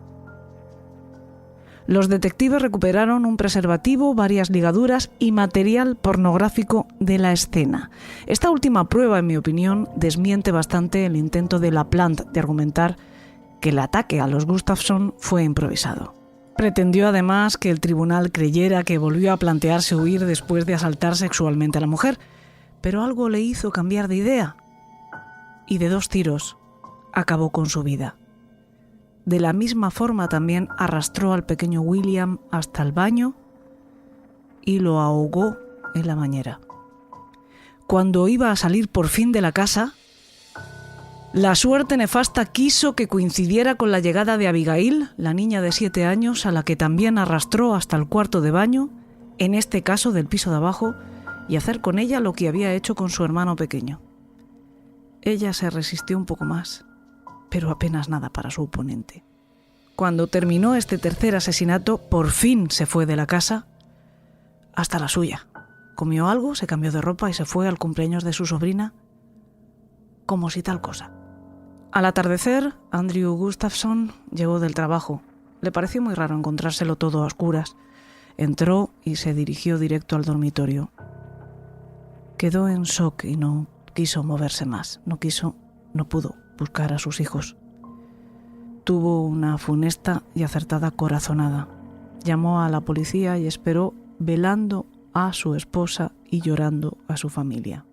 Los detectives recuperaron un preservativo, varias ligaduras y material pornográfico de la escena. Esta última prueba, en mi opinión, desmiente bastante el intento de LaPlante de argumentar que el ataque a los Gustafsson fue improvisado. Pretendió además que el tribunal creyera que volvió a plantearse huir después de asaltar sexualmente a la mujer, pero algo le hizo cambiar de idea y de 2 tiros acabó con su vida. De la misma forma también arrastró al pequeño William hasta el baño y lo ahogó en la bañera. Cuando iba a salir por fin de la casa, la suerte nefasta quiso que coincidiera con la llegada de Abigail, la niña de 7 años, a la que también arrastró hasta el cuarto de baño, en este caso del piso de abajo, y hacer con ella lo que había hecho con su hermano pequeño. Ella se resistió un poco más, pero apenas nada para su oponente. Cuando terminó este tercer asesinato, por fin se fue de la casa hasta la suya. Comió algo, se cambió de ropa y se fue al cumpleaños de su sobrina, como si tal cosa. Al atardecer, Andrew Gustafsson llegó del trabajo. Le pareció muy raro encontrárselo todo a oscuras. Entró y se dirigió directo al dormitorio. Quedó en shock y no quiso moverse más. No pudo buscar a sus hijos. Tuvo una funesta y acertada corazonada. Llamó a la policía y esperó velando a su esposa y llorando a su familia.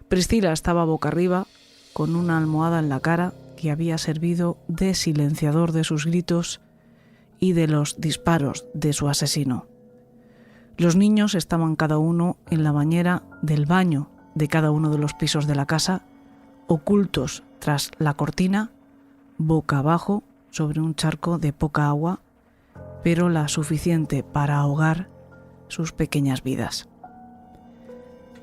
Priscilla estaba boca arriba, con una almohada en la cara que había servido de silenciador de sus gritos y de los disparos de su asesino. Los niños estaban cada uno en la bañera del baño de cada uno de los pisos de la casa, ocultos tras la cortina, boca abajo sobre un charco de poca agua, pero la suficiente para ahogar sus pequeñas vidas.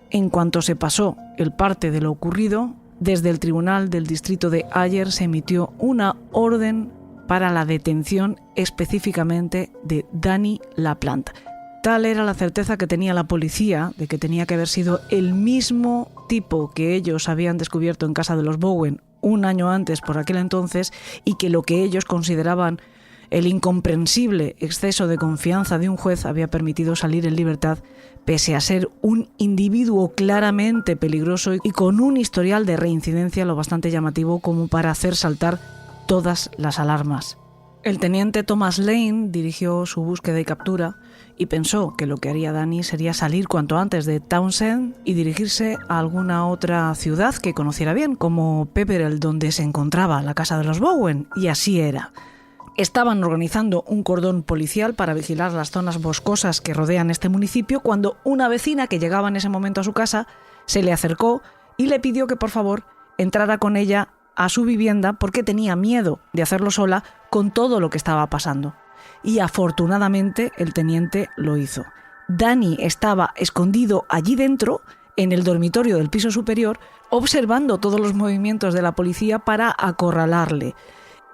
En cuanto se pasó el parte de lo ocurrido, desde el Tribunal del Distrito de Ayer se emitió una orden para la detención específicamente de Danny LaPlante. Tal era la certeza que tenía la policía de que tenía que haber sido el mismo tipo que ellos habían descubierto en casa de los Bowen un año antes por aquel entonces, y que lo que ellos consideraban el incomprensible exceso de confianza de un juez había permitido salir en libertad, pese a ser un individuo claramente peligroso y con un historial de reincidencia lo bastante llamativo como para hacer saltar todas las alarmas. El teniente Thomas Lane dirigió su búsqueda y captura y pensó que lo que haría Danny sería salir cuanto antes de Townsend y dirigirse a alguna otra ciudad que conociera bien, como Pepperell, donde se encontraba la casa de los Bowen, y así era. Estaban organizando un cordón policial para vigilar las zonas boscosas que rodean este municipio cuando una vecina que llegaba en ese momento a su casa se le acercó y le pidió que por favor entrara con ella a su vivienda porque tenía miedo de hacerlo sola con todo lo que estaba pasando. Y afortunadamente el teniente lo hizo. Danny estaba escondido allí dentro, en el dormitorio del piso superior, observando todos los movimientos de la policía para acorralarle.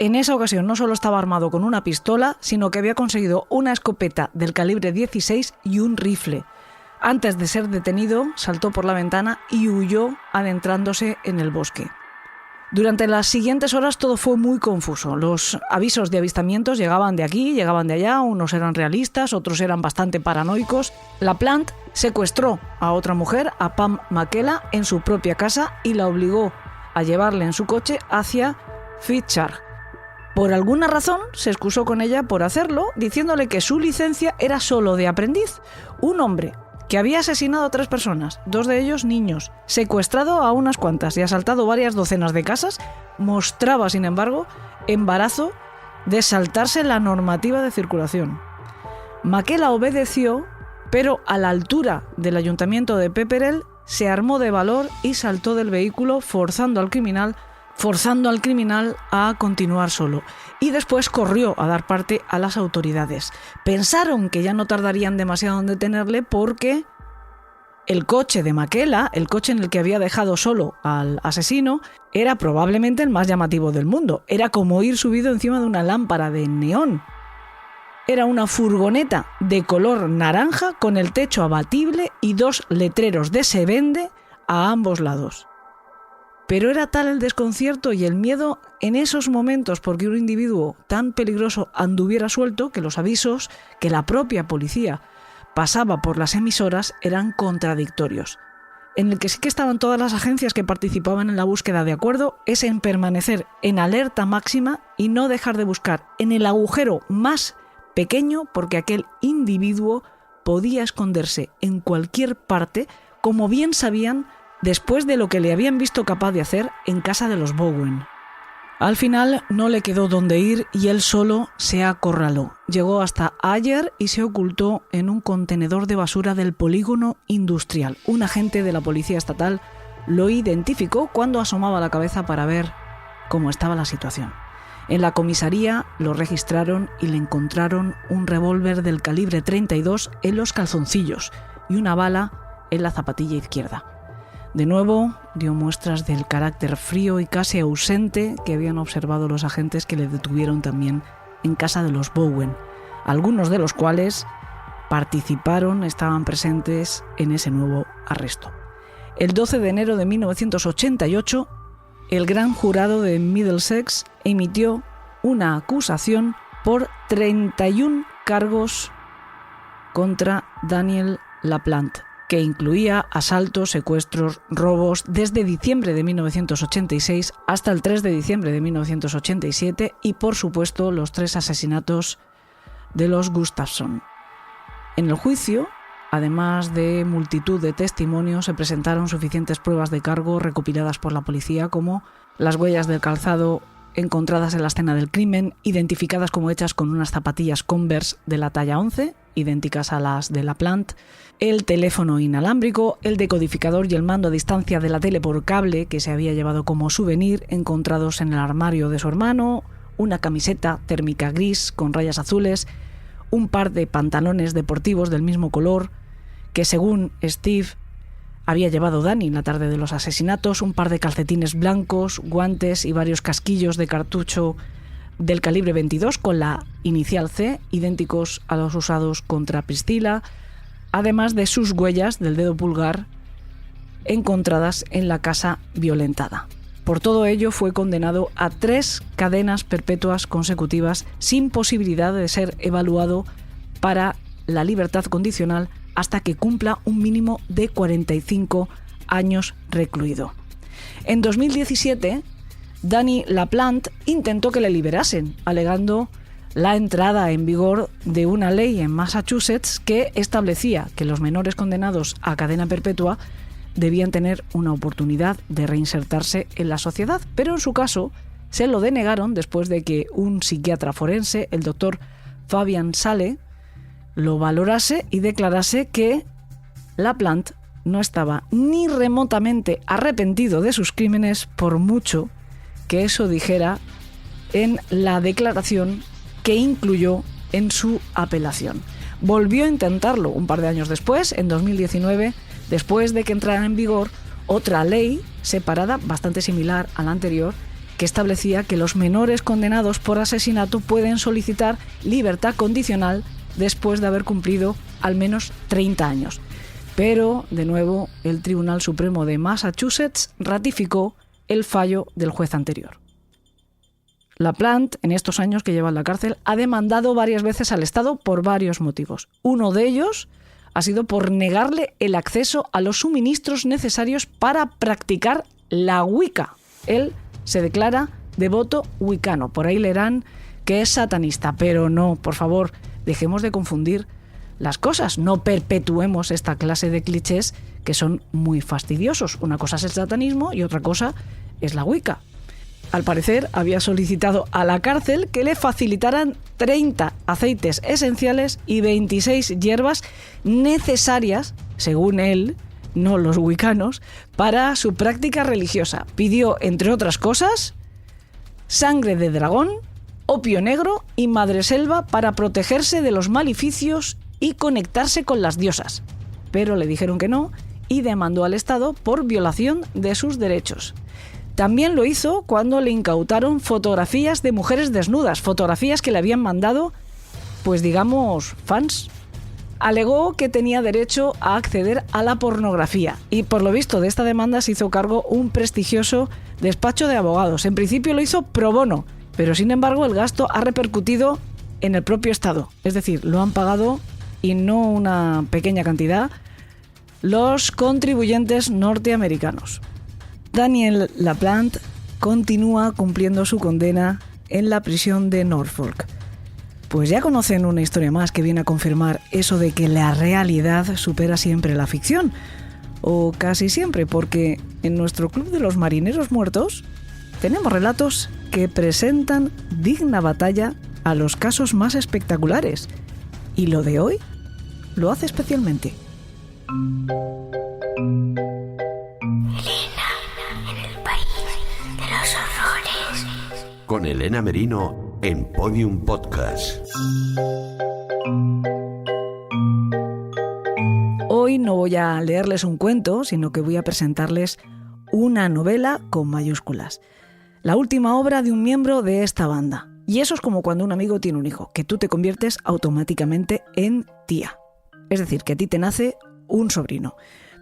En esa ocasión no solo estaba armado con una pistola, sino que había conseguido una escopeta del calibre 16 y un rifle. Antes de ser detenido, saltó por la ventana y huyó adentrándose en el bosque. Durante las siguientes horas todo fue muy confuso. Los avisos de avistamientos llegaban de aquí, llegaban de allá, unos eran realistas, otros eran bastante paranoicos. LaPlante secuestró a otra mujer, a Pam McKella, en su propia casa y la obligó a llevarle en su coche hacia Fitchburg. Por alguna razón se excusó con ella por hacerlo, diciéndole que su licencia era solo de aprendiz. Un hombre que había asesinado a 3 personas, 2 de ellos niños, secuestrado a unas cuantas y asaltado varias docenas de casas, mostraba, sin embargo, embarazo de saltarse la normativa de circulación. Maquela obedeció, pero a la altura del ayuntamiento de Pepperell se armó de valor y saltó del vehículo forzando al criminal a continuar solo. Y después corrió a dar parte a las autoridades. Pensaron que ya no tardarían demasiado en detenerle porque el coche de Maquela, el coche en el que había dejado solo al asesino, era probablemente el más llamativo del mundo. Era como ir subido encima de una lámpara de neón. Era una furgoneta de color naranja con el techo abatible y 2 letreros de "se vende" a ambos lados. Pero era tal el desconcierto y el miedo en esos momentos porque un individuo tan peligroso anduviera suelto que los avisos que la propia policía pasaba por las emisoras eran contradictorios. En el que sí que estaban todas las agencias que participaban en la búsqueda de acuerdo es en permanecer en alerta máxima y no dejar de buscar en el agujero más pequeño porque aquel individuo podía esconderse en cualquier parte, como bien sabían después de lo que le habían visto capaz de hacer en casa de los Bowen. Al final no le quedó dónde ir y él solo se acorraló. Llegó hasta Ayer y se ocultó en un contenedor de basura del polígono industrial. Un agente de la policía estatal lo identificó cuando asomaba la cabeza para ver cómo estaba la situación. En la comisaría lo registraron y le encontraron un revólver del calibre 32 en los calzoncillos y una bala en la zapatilla izquierda. De nuevo, dio muestras del carácter frío y casi ausente que habían observado los agentes que le detuvieron también en casa de los Bowen, algunos de los cuales estaban presentes en ese nuevo arresto. El 12 de enero de 1988, el gran jurado de Middlesex emitió una acusación por 31 cargos contra Daniel LaPlante, que incluía asaltos, secuestros, robos desde diciembre de 1986 hasta el 3 de diciembre de 1987 y, por supuesto, los 3 asesinatos de los Gustafson. En el juicio, además de multitud de testimonios, se presentaron suficientes pruebas de cargo recopiladas por la policía, como las huellas del calzado encontradas en la escena del crimen, identificadas como hechas con unas zapatillas Converse de la talla 11, idénticas a las de LaPlante, el teléfono inalámbrico, el decodificador y el mando a distancia de la tele por cable que se había llevado como souvenir, encontrados en el armario de su hermano, una camiseta térmica gris con rayas azules, un par de pantalones deportivos del mismo color que, según Steve, había llevado Danny la tarde de los asesinatos, un par de calcetines blancos, guantes y varios casquillos de cartucho del calibre 22 con la inicial C, idénticos a los usados contra Priscilla, además de sus huellas del dedo pulgar encontradas en la casa violentada. Por todo ello fue condenado a 3 cadenas perpetuas consecutivas sin posibilidad de ser evaluado para la libertad condicional hasta que cumpla un mínimo de 45 años recluido. En 2017, Danny LaPlante intentó que le liberasen, alegando la entrada en vigor de una ley en Massachusetts que establecía que los menores condenados a cadena perpetua debían tener una oportunidad de reinsertarse en la sociedad, pero en su caso se lo denegaron después de que un psiquiatra forense, el doctor Fabian Sale, lo valorase y declarase que LaPlante no estaba ni remotamente arrepentido de sus crímenes, por mucho que eso dijera en la declaración que incluyó en su apelación. Volvió a intentarlo un par de años después, en 2019, después de que entrara en vigor otra ley separada, bastante similar a la anterior, que establecía que los menores condenados por asesinato pueden solicitar libertad condicional después de haber cumplido al menos 30 años. Pero, de nuevo, el Tribunal Supremo de Massachusetts ratificó el fallo del juez anterior. LaPlante, en estos años que lleva en la cárcel, ha demandado varias veces al Estado por varios motivos. Uno de ellos ha sido por negarle el acceso a los suministros necesarios para practicar la Wicca. Él se declara devoto wicano. Por ahí leerán que es satanista, pero no, por favor, dejemos de confundir las cosas. No perpetuemos esta clase de clichés que son muy fastidiosos. Una cosa es el satanismo y otra cosa es la Wicca. al parecer, había solicitado a la cárcel que le facilitaran 30 aceites esenciales y 26 hierbas necesarias, según él, no los wicanos, para su práctica religiosa. Pidió, entre otras cosas, sangre de dragón, opio negro y madreselva para protegerse de los maleficios y conectarse con las diosas. Pero le dijeron que no y demandó al Estado por violación de sus derechos. También lo hizo cuando le incautaron fotografías de mujeres desnudas, fotografías que le habían mandado, pues digamos, fans. Alegó que tenía derecho a acceder a la pornografía y por lo visto de esta demanda se hizo cargo un prestigioso despacho de abogados. En principio lo hizo pro bono, pero sin embargo el gasto ha repercutido en el propio Estado. Es decir, lo han pagado, y no una pequeña cantidad, los contribuyentes norteamericanos. Daniel LaPlante continúa cumpliendo su condena en la prisión de Norfolk. Pues ya conocen una historia más que viene a confirmar eso de que la realidad supera siempre la ficción. O casi siempre, porque en nuestro Club de los Marineros Muertos tenemos relatos que presentan digna batalla a los casos más espectaculares. Y lo de hoy lo hace especialmente. Con Elena Merino en Podium Podcast. Hoy no voy a leerles un cuento, sino que voy a presentarles una novela con mayúsculas. La última obra de un miembro de esta banda. Y eso es como cuando un amigo tiene un hijo, que tú te conviertes automáticamente en tía. Es decir, que a ti te nace un sobrino.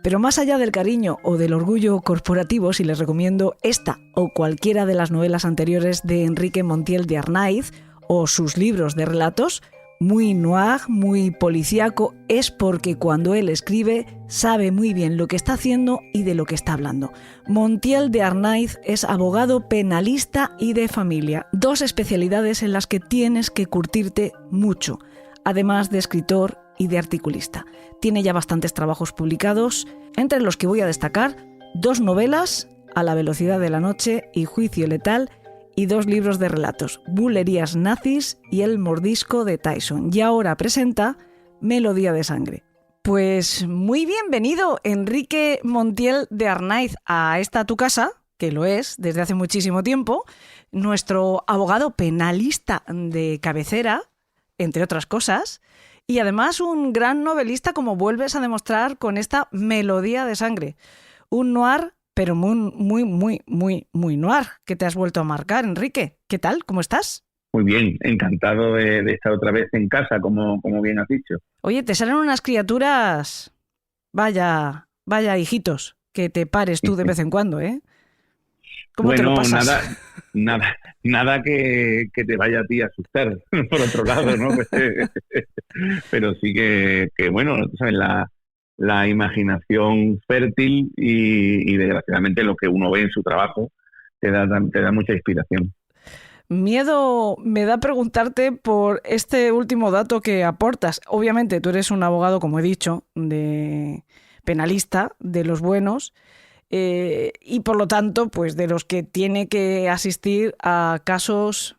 Pero más allá del cariño o del orgullo corporativo, si les recomiendo esta o cualquiera de las novelas anteriores de Enrique Montiel de Arnaiz o sus libros de relatos, muy noir, muy policíaco, es porque cuando él escribe sabe muy bien lo que está haciendo y de lo que está hablando. Montiel de Arnaiz es abogado penalista y de familia, dos especialidades en las que tienes que curtirte mucho, además de escritor y de articulista. Tiene ya bastantes trabajos publicados, entre los que voy a destacar 2 novelas, A la velocidad de la noche y Juicio letal, y 2 libros de relatos, Bulerías nazis y El mordisco de Tyson. Y ahora presenta Melodía de sangre. Pues muy bienvenido, Enrique Montiel de Arnaiz, a esta tu casa, que lo es desde hace muchísimo tiempo, nuestro abogado penalista de cabecera, entre otras cosas, y además un gran novelista, como vuelves a demostrar con esta Melodía de sangre. Un noir, pero muy noir, que te has vuelto a marcar, Enrique. ¿Qué tal? ¿Cómo estás? Muy bien, encantado de estar otra vez en casa, como bien has dicho. Oye, te salen unas criaturas, vaya hijitos, que te pares tú de vez en cuando, ¿eh? ¿Cómo te lo pasas? Nada que te vaya a ti a asustar, por otro lado, ¿no? Pero sí que bueno, ¿sabes? La imaginación fértil y desgraciadamente lo que uno ve en su trabajo te da mucha inspiración. Miedo me da preguntarte por este último dato que aportas. Obviamente tú eres un abogado, como he dicho, de penalista, de los buenos, y por lo tanto, pues de los que tiene que asistir a casos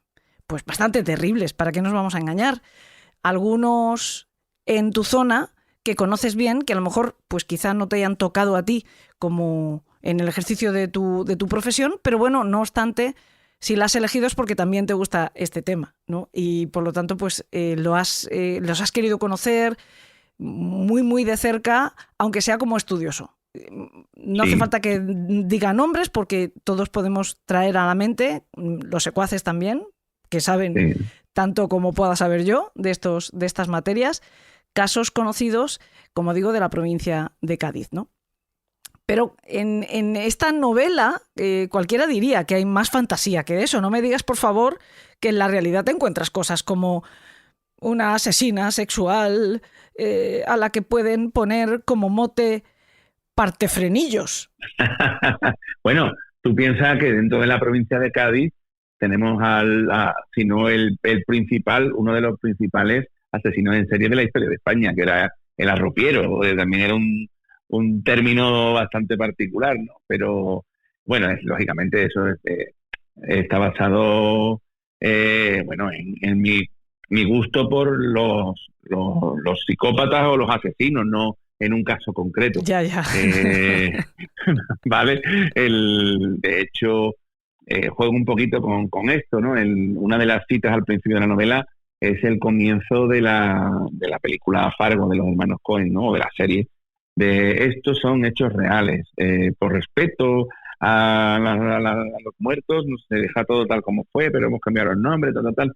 pues bastante terribles, ¿para qué nos vamos a engañar? Algunos en tu zona que conoces bien, que a lo mejor pues quizá no te hayan tocado a ti como en el ejercicio de tu profesión, pero bueno, no obstante, si la has elegido es porque también te gusta este tema, ¿no? Y por lo tanto, pues los has querido conocer muy de cerca, aunque sea como estudioso. No hace falta que diga nombres porque todos podemos traer a la mente, los secuaces también, que saben tanto como pueda saber yo de estas materias, casos conocidos, como digo, de la provincia de Cádiz, ¿no? Pero en esta novela cualquiera diría que hay más fantasía que eso. No me digas, por favor, que en la realidad te encuentras cosas como una asesina sexual a la que pueden poner como mote partefrenillos. Bueno, tú piensas que dentro de la provincia de Cádiz tenemos si no el principal, uno de los principales asesinos en serie de la historia de España, que era el arropiero. También era un término bastante particular, ¿no? Pero bueno, lógicamente eso está basado en mi gusto por los psicópatas o los asesinos, no en un caso concreto. Ya. ¿Vale? De hecho, juego un poquito con esto, ¿no? Una de las citas al principio de la novela es el comienzo de la película Fargo de los hermanos Coen, ¿no? O de la serie. De estos son hechos reales. Por respeto a los muertos, no se deja todo tal como fue, pero hemos cambiado el nombre, tal.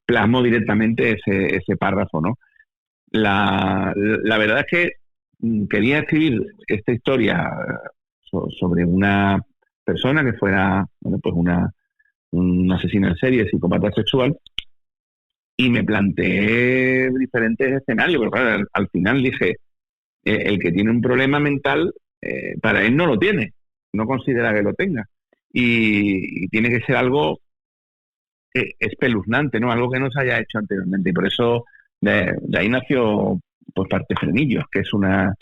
Plasmo directamente ese párrafo, ¿no? La verdad es que quería escribir esta historia sobre una persona que fuera, un asesino en serie, psicópata sexual, y me planteé diferentes escenarios, pero claro, al final dije, el que tiene un problema mental, para él no lo tiene, no considera que lo tenga, y tiene que ser algo espeluznante, ¿no? Algo que no se haya hecho anteriormente, y por eso de ahí nació pues Parte Frenillos, que es una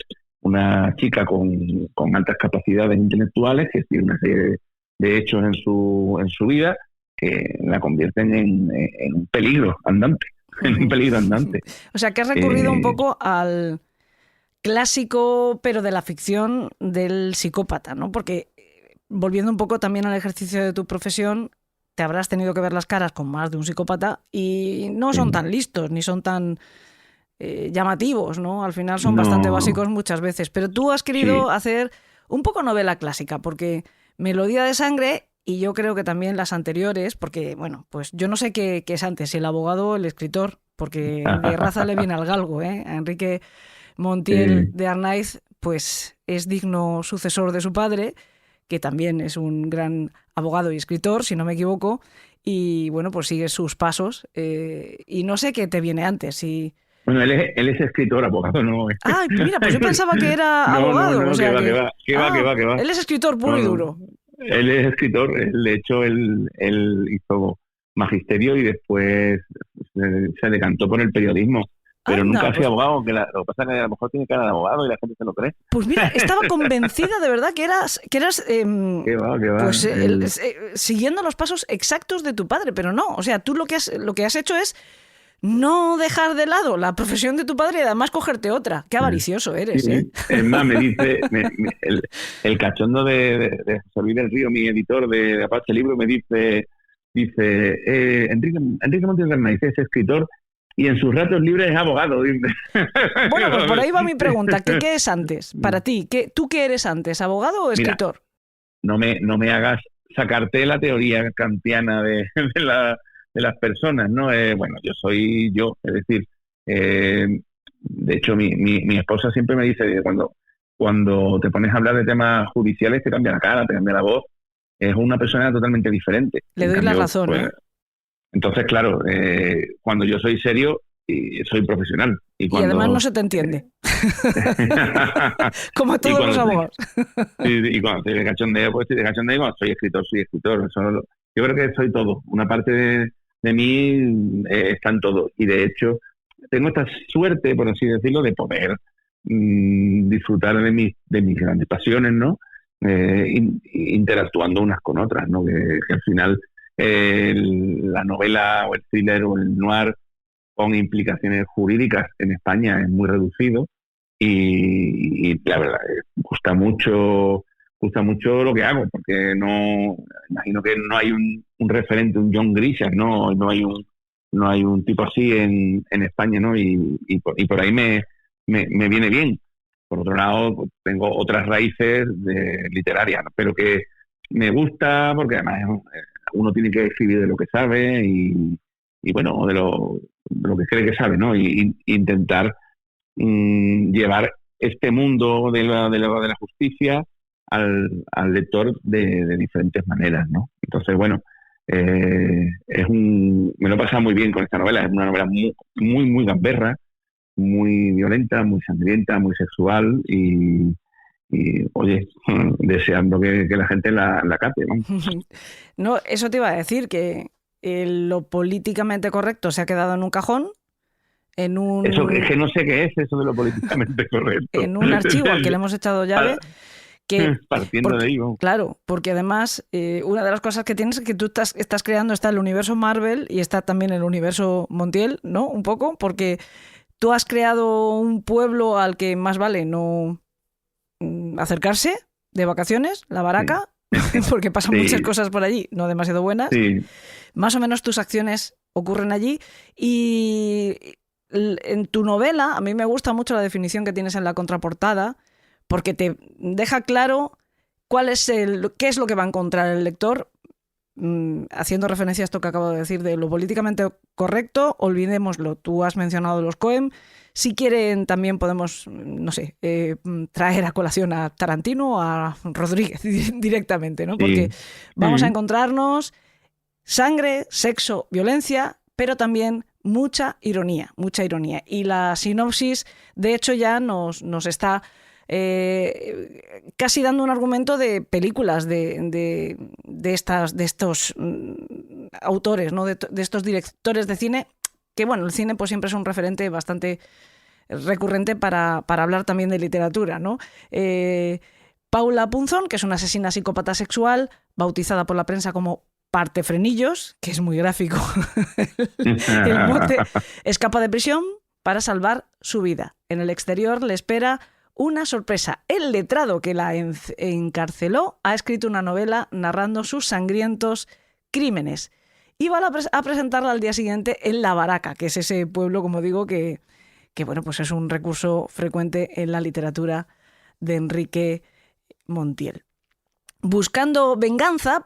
chica con altas capacidades intelectuales que tiene una serie de hechos en su vida que la convierten en un peligro andante, O sea, que has recurrido un poco al clásico, pero de la ficción, del psicópata, ¿no? Porque volviendo un poco también al ejercicio de tu profesión, te habrás tenido que ver las caras con más de un psicópata y no son tan listos ni son tan llamativos, ¿no? Al final son bastante básicos muchas veces. Pero tú has querido hacer un poco novela clásica, porque Melodía de Sangre, y yo creo que también las anteriores, porque, bueno, pues yo no sé qué es antes, si el abogado o el escritor, porque de raza le viene al galgo, ¿eh? A Enrique Montiel de Arnaiz, pues es digno sucesor de su padre, que también es un gran abogado y escritor, si no me equivoco, y bueno, pues sigue sus pasos, y no sé qué te viene antes, si... Bueno, él es escritor, abogado, no. Ah, mira, pues yo pensaba que era abogado. No, o sea que va. Él es escritor puro y duro. Él es escritor, de hecho, él hizo magisterio y después se decantó por el periodismo. Pero nunca ha sido abogado, lo que pasa es que a lo mejor tiene cara de abogado y la gente se lo cree. Pues mira, estaba convencida de verdad que eras ¿Qué va? pues siguiendo los pasos exactos de tu padre, pero no. O sea, tú lo que has hecho es no dejar de lado la profesión de tu padre y además cogerte otra. Qué avaricioso eres, ¿eh? Es más, me dice el cachondo de José Luis del Río, mi editor de Apache Libro, me dice Enrique Montiel de Arnaiz es escritor y en sus ratos libres es abogado. Dice. Bueno, pues por ahí va mi pregunta. ¿Qué es antes para ti? ¿Tú qué eres antes, abogado o escritor? Mira, no me hagas sacarte la teoría kantiana de las personas, ¿no? Yo soy yo, es decir, de hecho mi esposa siempre me dice que cuando te pones a hablar de temas judiciales te cambia la cara, te cambia la voz, es una persona totalmente diferente. Le doy la razón, pues, entonces, claro, cuando yo soy serio, soy profesional. Y además no se te entiende. Como todos los abogados. Y cuando estoy de cachondeo, pues estoy de cachondeo, y cuando soy escritor. Yo creo que soy todo. Una parte de mí está en todo. Y de hecho, tengo esta suerte, por así decirlo, de poder disfrutar de mis grandes pasiones, ¿no? Interactuando unas con otras, ¿no? Que al final la novela o el thriller o el noir con implicaciones jurídicas en España es muy reducido y la verdad gusta mucho lo que hago, porque imagino que no hay un referente, un John Grisham, no hay un tipo así en España, ¿no? Y por ahí me viene bien. Por otro lado, tengo otras raíces literarias, ¿no? Pero que me gusta porque además uno tiene que escribir de lo que sabe y bueno, de lo que cree que sabe, ¿no? Y intentar llevar este mundo de la justicia al lector de diferentes maneras, ¿no? Entonces, bueno, me lo he pasado muy bien con esta novela. Es una novela muy, muy, muy gamberra, muy violenta, muy sangrienta, muy sexual y oye, deseando que la gente la capte, ¿no? No, eso te iba a decir, que lo políticamente correcto se ha quedado en un cajón, Eso es que no sé qué es eso de lo políticamente correcto. En un archivo al que le hemos echado llave. Partiendo de ahí, vamos. Claro, porque además una de las cosas que tienes es que tú estás creando, está el universo Marvel y está también el universo Montiel, ¿no? Un poco, porque tú has creado un pueblo al que más vale no acercarse de vacaciones, la Baraca, porque pasan muchas cosas por allí, no demasiado buenas. Sí. Más o menos tus acciones ocurren allí y en tu novela a mí me gusta mucho la definición que tienes en la contraportada, porque te deja claro qué es lo que va a encontrar el lector, haciendo referencia a esto que acabo de decir de lo políticamente correcto, olvidémoslo. Tú has mencionado los Coen. Si quieren, también podemos, no sé, traer a colación a Tarantino o a Rodríguez directamente, ¿no? Porque vamos a encontrarnos sangre, sexo, violencia, pero también mucha ironía. Y la sinopsis, de hecho, ya nos está casi dando un argumento de películas de estos autores, ¿no? de estos directores de cine, que bueno, el cine pues siempre es un referente bastante recurrente para hablar también de literatura, ¿no? Paula Punzón, que es una asesina psicópata sexual, bautizada por la prensa como Partefrenillos, que es muy gráfico el mote, escapa de prisión para salvar su vida. En el exterior le espera una sorpresa. El letrado que la encarceló ha escrito una novela narrando sus sangrientos crímenes y va a presentarla al día siguiente en La Baraca, que es ese pueblo, como digo, que bueno, pues es un recurso frecuente en la literatura de Enrique Montiel. Buscando venganza,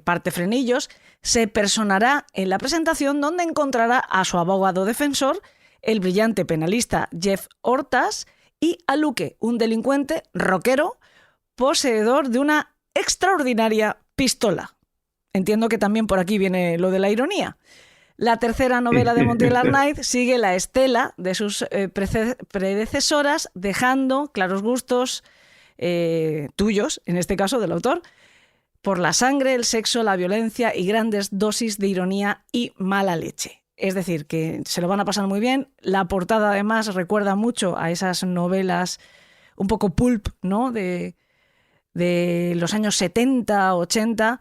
Partefrenillos se personará en la presentación, donde encontrará a su abogado defensor, el brillante penalista Jeff Hortas, y a Luque, un delincuente rockero poseedor de una extraordinaria pistola. Entiendo que también por aquí viene lo de la ironía. La tercera novela de Montiel Arnaiz sigue la estela de sus predecesoras, dejando claros gustos tuyos, en este caso del autor, por la sangre, el sexo, la violencia y grandes dosis de ironía y mala leche. Es decir, que se lo van a pasar muy bien. La portada, además, recuerda mucho a esas novelas un poco pulp, ¿no? De los años 70, 80.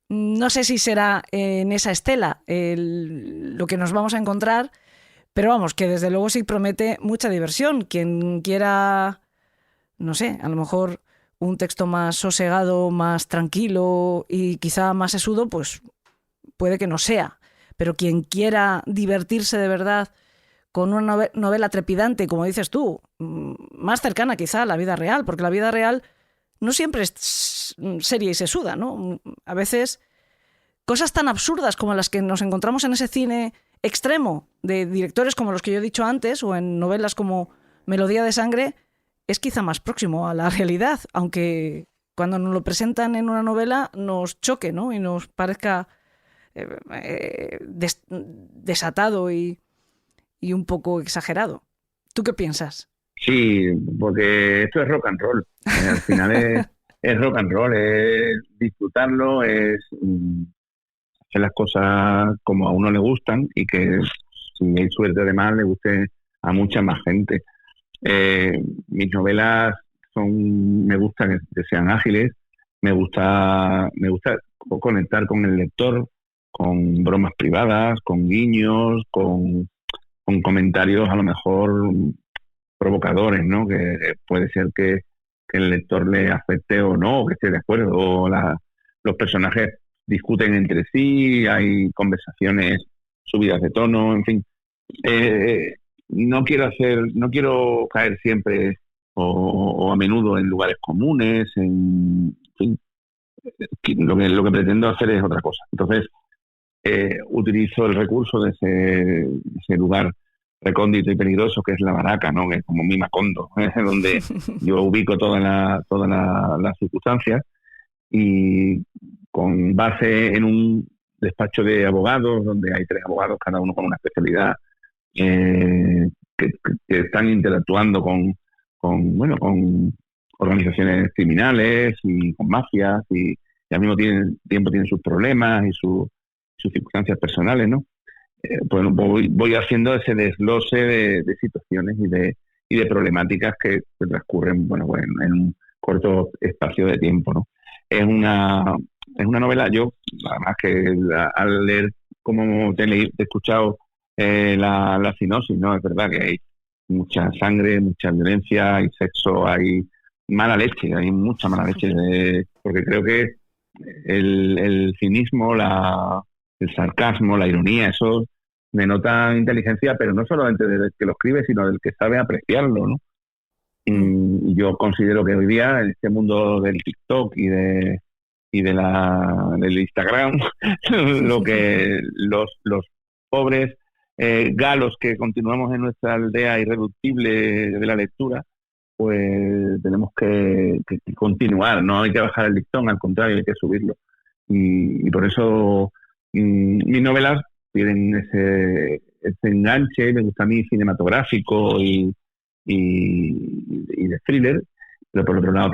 No sé si será en esa estela lo que nos vamos a encontrar, pero vamos, que desde luego sí promete mucha diversión. Quien quiera, no sé, a lo mejor un texto más sosegado, más tranquilo y quizá más sesudo, pues puede que no sea. Pero quien quiera divertirse de verdad con una novela trepidante, como dices tú, más cercana quizá a la vida real, porque la vida real no siempre es seria y sesuda, ¿no? A veces cosas tan absurdas como las que nos encontramos en ese cine extremo de directores como los que yo he dicho antes, o en novelas como Melodía de Sangre, es quizá más próximo a la realidad, aunque cuando nos lo presentan en una novela nos choque, ¿no? Y nos parezca desatado y un poco exagerado. ¿Tú qué piensas? Sí, porque esto es rock and roll. Al final es rock and roll, es disfrutarlo, es hacer las cosas como a uno le gustan y que, si hay suerte además, le guste a mucha más gente. Mis novelas me gusta que sean ágiles, me gusta conectar con el lector, con bromas privadas, con guiños, con comentarios a lo mejor provocadores, ¿no? Que puede ser que el lector le afecte o no, o que esté de acuerdo, o los personajes discuten entre sí, hay conversaciones subidas de tono, en fin. No quiero caer siempre o a menudo en lugares comunes, en fin. Lo que pretendo hacer es otra cosa. Entonces, utilizo el recurso de ese lugar recóndito y peligroso que es La Baraca, ¿no? Que es como mi Macondo, donde yo ubico todas las circunstancias, y con base en un despacho de abogados donde hay 3 abogados, cada uno con una especialidad, que están interactuando con organizaciones criminales y con mafias, y al mismo tiempo tienen sus problemas y sus circunstancias personales, ¿no? Pues voy haciendo ese desglose de situaciones y de problemáticas que transcurren, en corto espacio de tiempo, ¿no? Es una novela, yo, además que al leer, como te he escuchado la sinopsis, ¿no? Es verdad que hay mucha sangre, mucha violencia, hay sexo, hay mala leche, hay mucha mala leche, porque creo que el cinismo, el sarcasmo, la ironía, eso denota inteligencia, pero no solamente del que lo escribe, sino del que sabe apreciarlo, ¿no? Y yo considero que hoy día, en este mundo del TikTok y del Instagram, lo que los pobres galos que continuamos en nuestra aldea irreductible de la lectura, pues tenemos que continuar, no hay que bajar el listón, al contrario, hay que subirlo. Y por eso mis novelas tienen ese enganche, me gusta a mí, cinematográfico y de thriller, pero por otro lado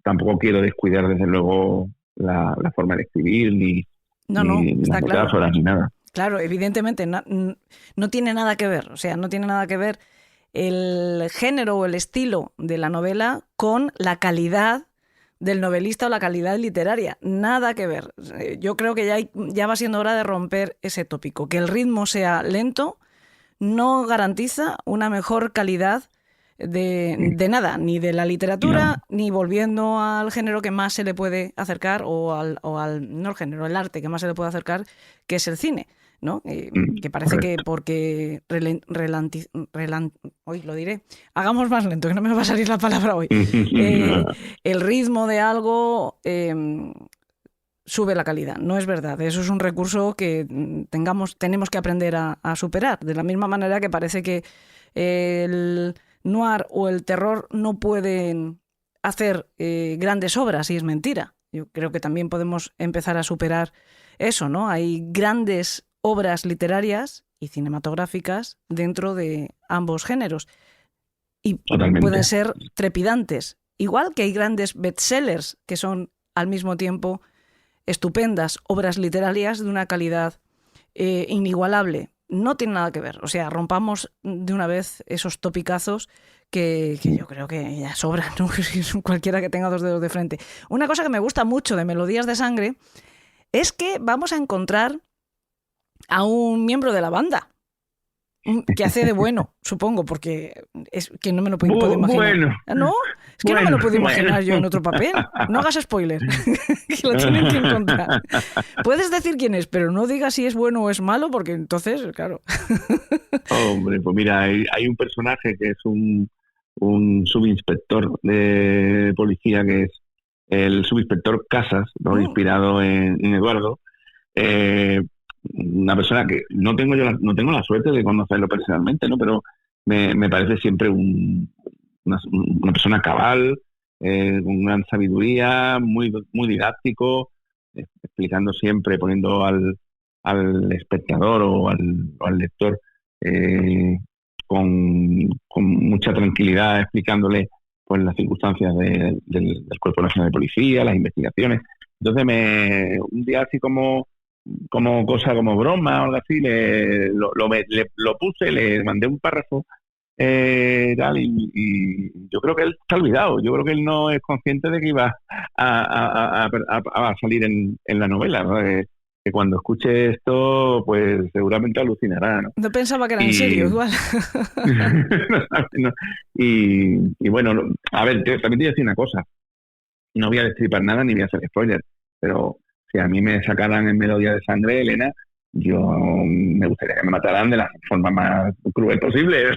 tampoco quiero descuidar desde luego la forma de escribir ni está las claro. metáforas ni nada. Claro, evidentemente no tiene nada que ver, o sea, no tiene nada que ver el género o el estilo de la novela con la calidad del novelista o la calidad literaria, nada que ver. Yo creo que ya va siendo hora de romper ese tópico, que el ritmo sea lento no garantiza una mejor calidad de nada, ni de la literatura, ni volviendo al género que más se le puede acercar, o al no el género, el arte que más se le puede acercar, que es el cine, ¿no? Que parece que porque hoy lo diré, hagamos más lento, que no me va a salir la palabra hoy, el ritmo de algo sube la calidad. No es verdad, eso es un recurso que tenemos que aprender a superar, de la misma manera que parece que el noir o el terror no pueden hacer grandes obras, y es mentira. Yo creo que también podemos empezar a superar eso, ¿no? Hay grandes obras literarias y cinematográficas dentro de ambos géneros y Totalmente. Pueden ser trepidantes. Igual que hay grandes bestsellers que son al mismo tiempo estupendas obras literarias de una calidad inigualable. No tiene nada que ver. O sea, rompamos de una vez esos topicazos que yo creo que ya sobran, ¿no? Cualquiera que tenga dos dedos de frente. Una cosa que me gusta mucho de Melodías de Sangre es que vamos a encontrar a un miembro de la banda que hace de bueno, supongo, porque es que no me lo puedo imaginar. Bueno, ¿No? Es que no me lo puedo imaginar yo en otro papel. No hagas spoiler, que lo tienen que encontrar. Puedes decir quién es, pero no digas si es bueno o es malo, porque entonces, claro. Hombre, pues mira, hay un personaje que es un subinspector de policía, que es el subinspector Casas, ¿no? Inspirado en Eduardo. Una persona que no tengo la suerte de conocerlo personalmente, ¿no? Pero me parece siempre una persona cabal, con gran sabiduría, muy didáctico, explicando siempre, poniendo al espectador o al lector con mucha tranquilidad, explicándole pues las circunstancias del Cuerpo Nacional de Policía, las investigaciones. Entonces un día así como broma o algo así, lo puse, le mandé un párrafo tal, y yo creo que él está olvidado. Yo creo que él no es consciente de que iba a salir en la novela, ¿no? Que cuando escuche esto, pues seguramente alucinará, ¿no? No pensaba que era en serio, igual. No, y bueno, a ver, también te voy a decir una cosa. No voy a destripar nada ni voy a hacer spoiler, pero si a mí me sacaran en Melodía de Sangre, Elena, yo me gustaría que me mataran de la forma más cruel posible.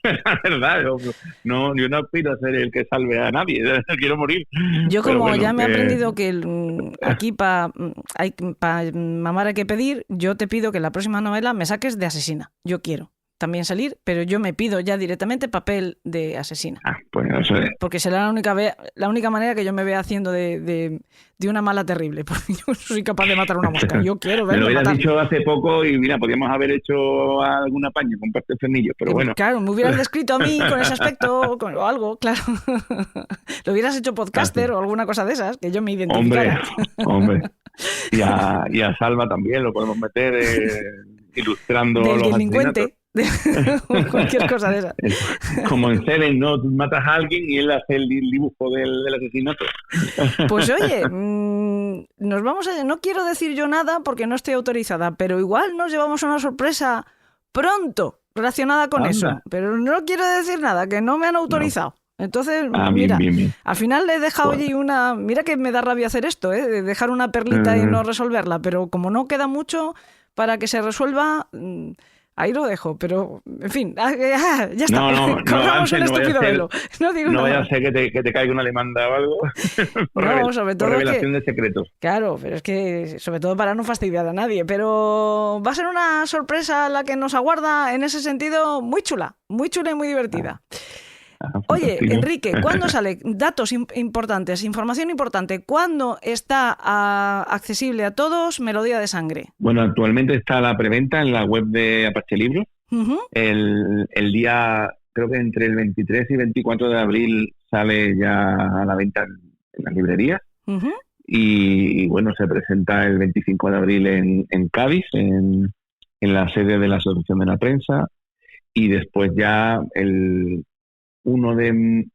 La verdad, yo no aspiro a ser el que salve a nadie, quiero morir. Yo como ya me he aprendido que aquí para mamar hay que pedir, yo te pido que en la próxima novela me saques de asesina. Yo quiero también salir, pero yo me pido ya directamente papel de asesina. Pues eso es. Porque será la única manera que yo me vea haciendo de una mala terrible, porque yo soy capaz de matar una mosca. Yo quiero verlo. Me lo hubieras matar. dicho hace poco y mira, podríamos haber hecho alguna paña con parte de frenillo, pero bueno. Claro, me hubieras descrito a mí con ese aspecto o algo, claro. Lo hubieras hecho podcaster o alguna cosa de esas, que yo me identificara. Hombre. Y a Salva también lo podemos meter ilustrando del los delincuente. asesinatos. Cualquier cosa de esa. Como en Seven, ¿no? Tú matas a alguien y él hace el dibujo del asesinato. Pues oye, nos vamos a... No quiero decir yo nada porque no estoy autorizada, pero igual nos llevamos una sorpresa pronto relacionada con eso. Pero no quiero decir nada, que no me han autorizado. Entonces, mira, bien. Al final le he dejado allí una... Mira que me da rabia hacer esto, de dejar una perlita y no resolverla, pero como no queda mucho para que se resuelva... Ahí lo dejo, pero, en fin, ya está. Corramos un estúpido velo. No digo nada. No vaya a ser que te caiga una demanda o algo. Sobre todo por revelación de secretos. Claro, pero es que, sobre todo para no fastidiar a nadie. Pero va a ser una sorpresa la que nos aguarda en ese sentido muy chula y muy divertida. Oye, Enrique, ¿cuándo sale? Datos importantes, información importante. ¿Cuándo está accesible a todos Melodía de Sangre? Bueno, actualmente está la preventa en la web de Apache Libros. Uh-huh. El día, creo que entre el 23 y 24 de abril sale ya a la venta en las librerías. Uh-huh. Y bueno, se presenta el 25 de abril en Cádiz, en la sede de la Asociación de la Prensa. Y después ya el 1 de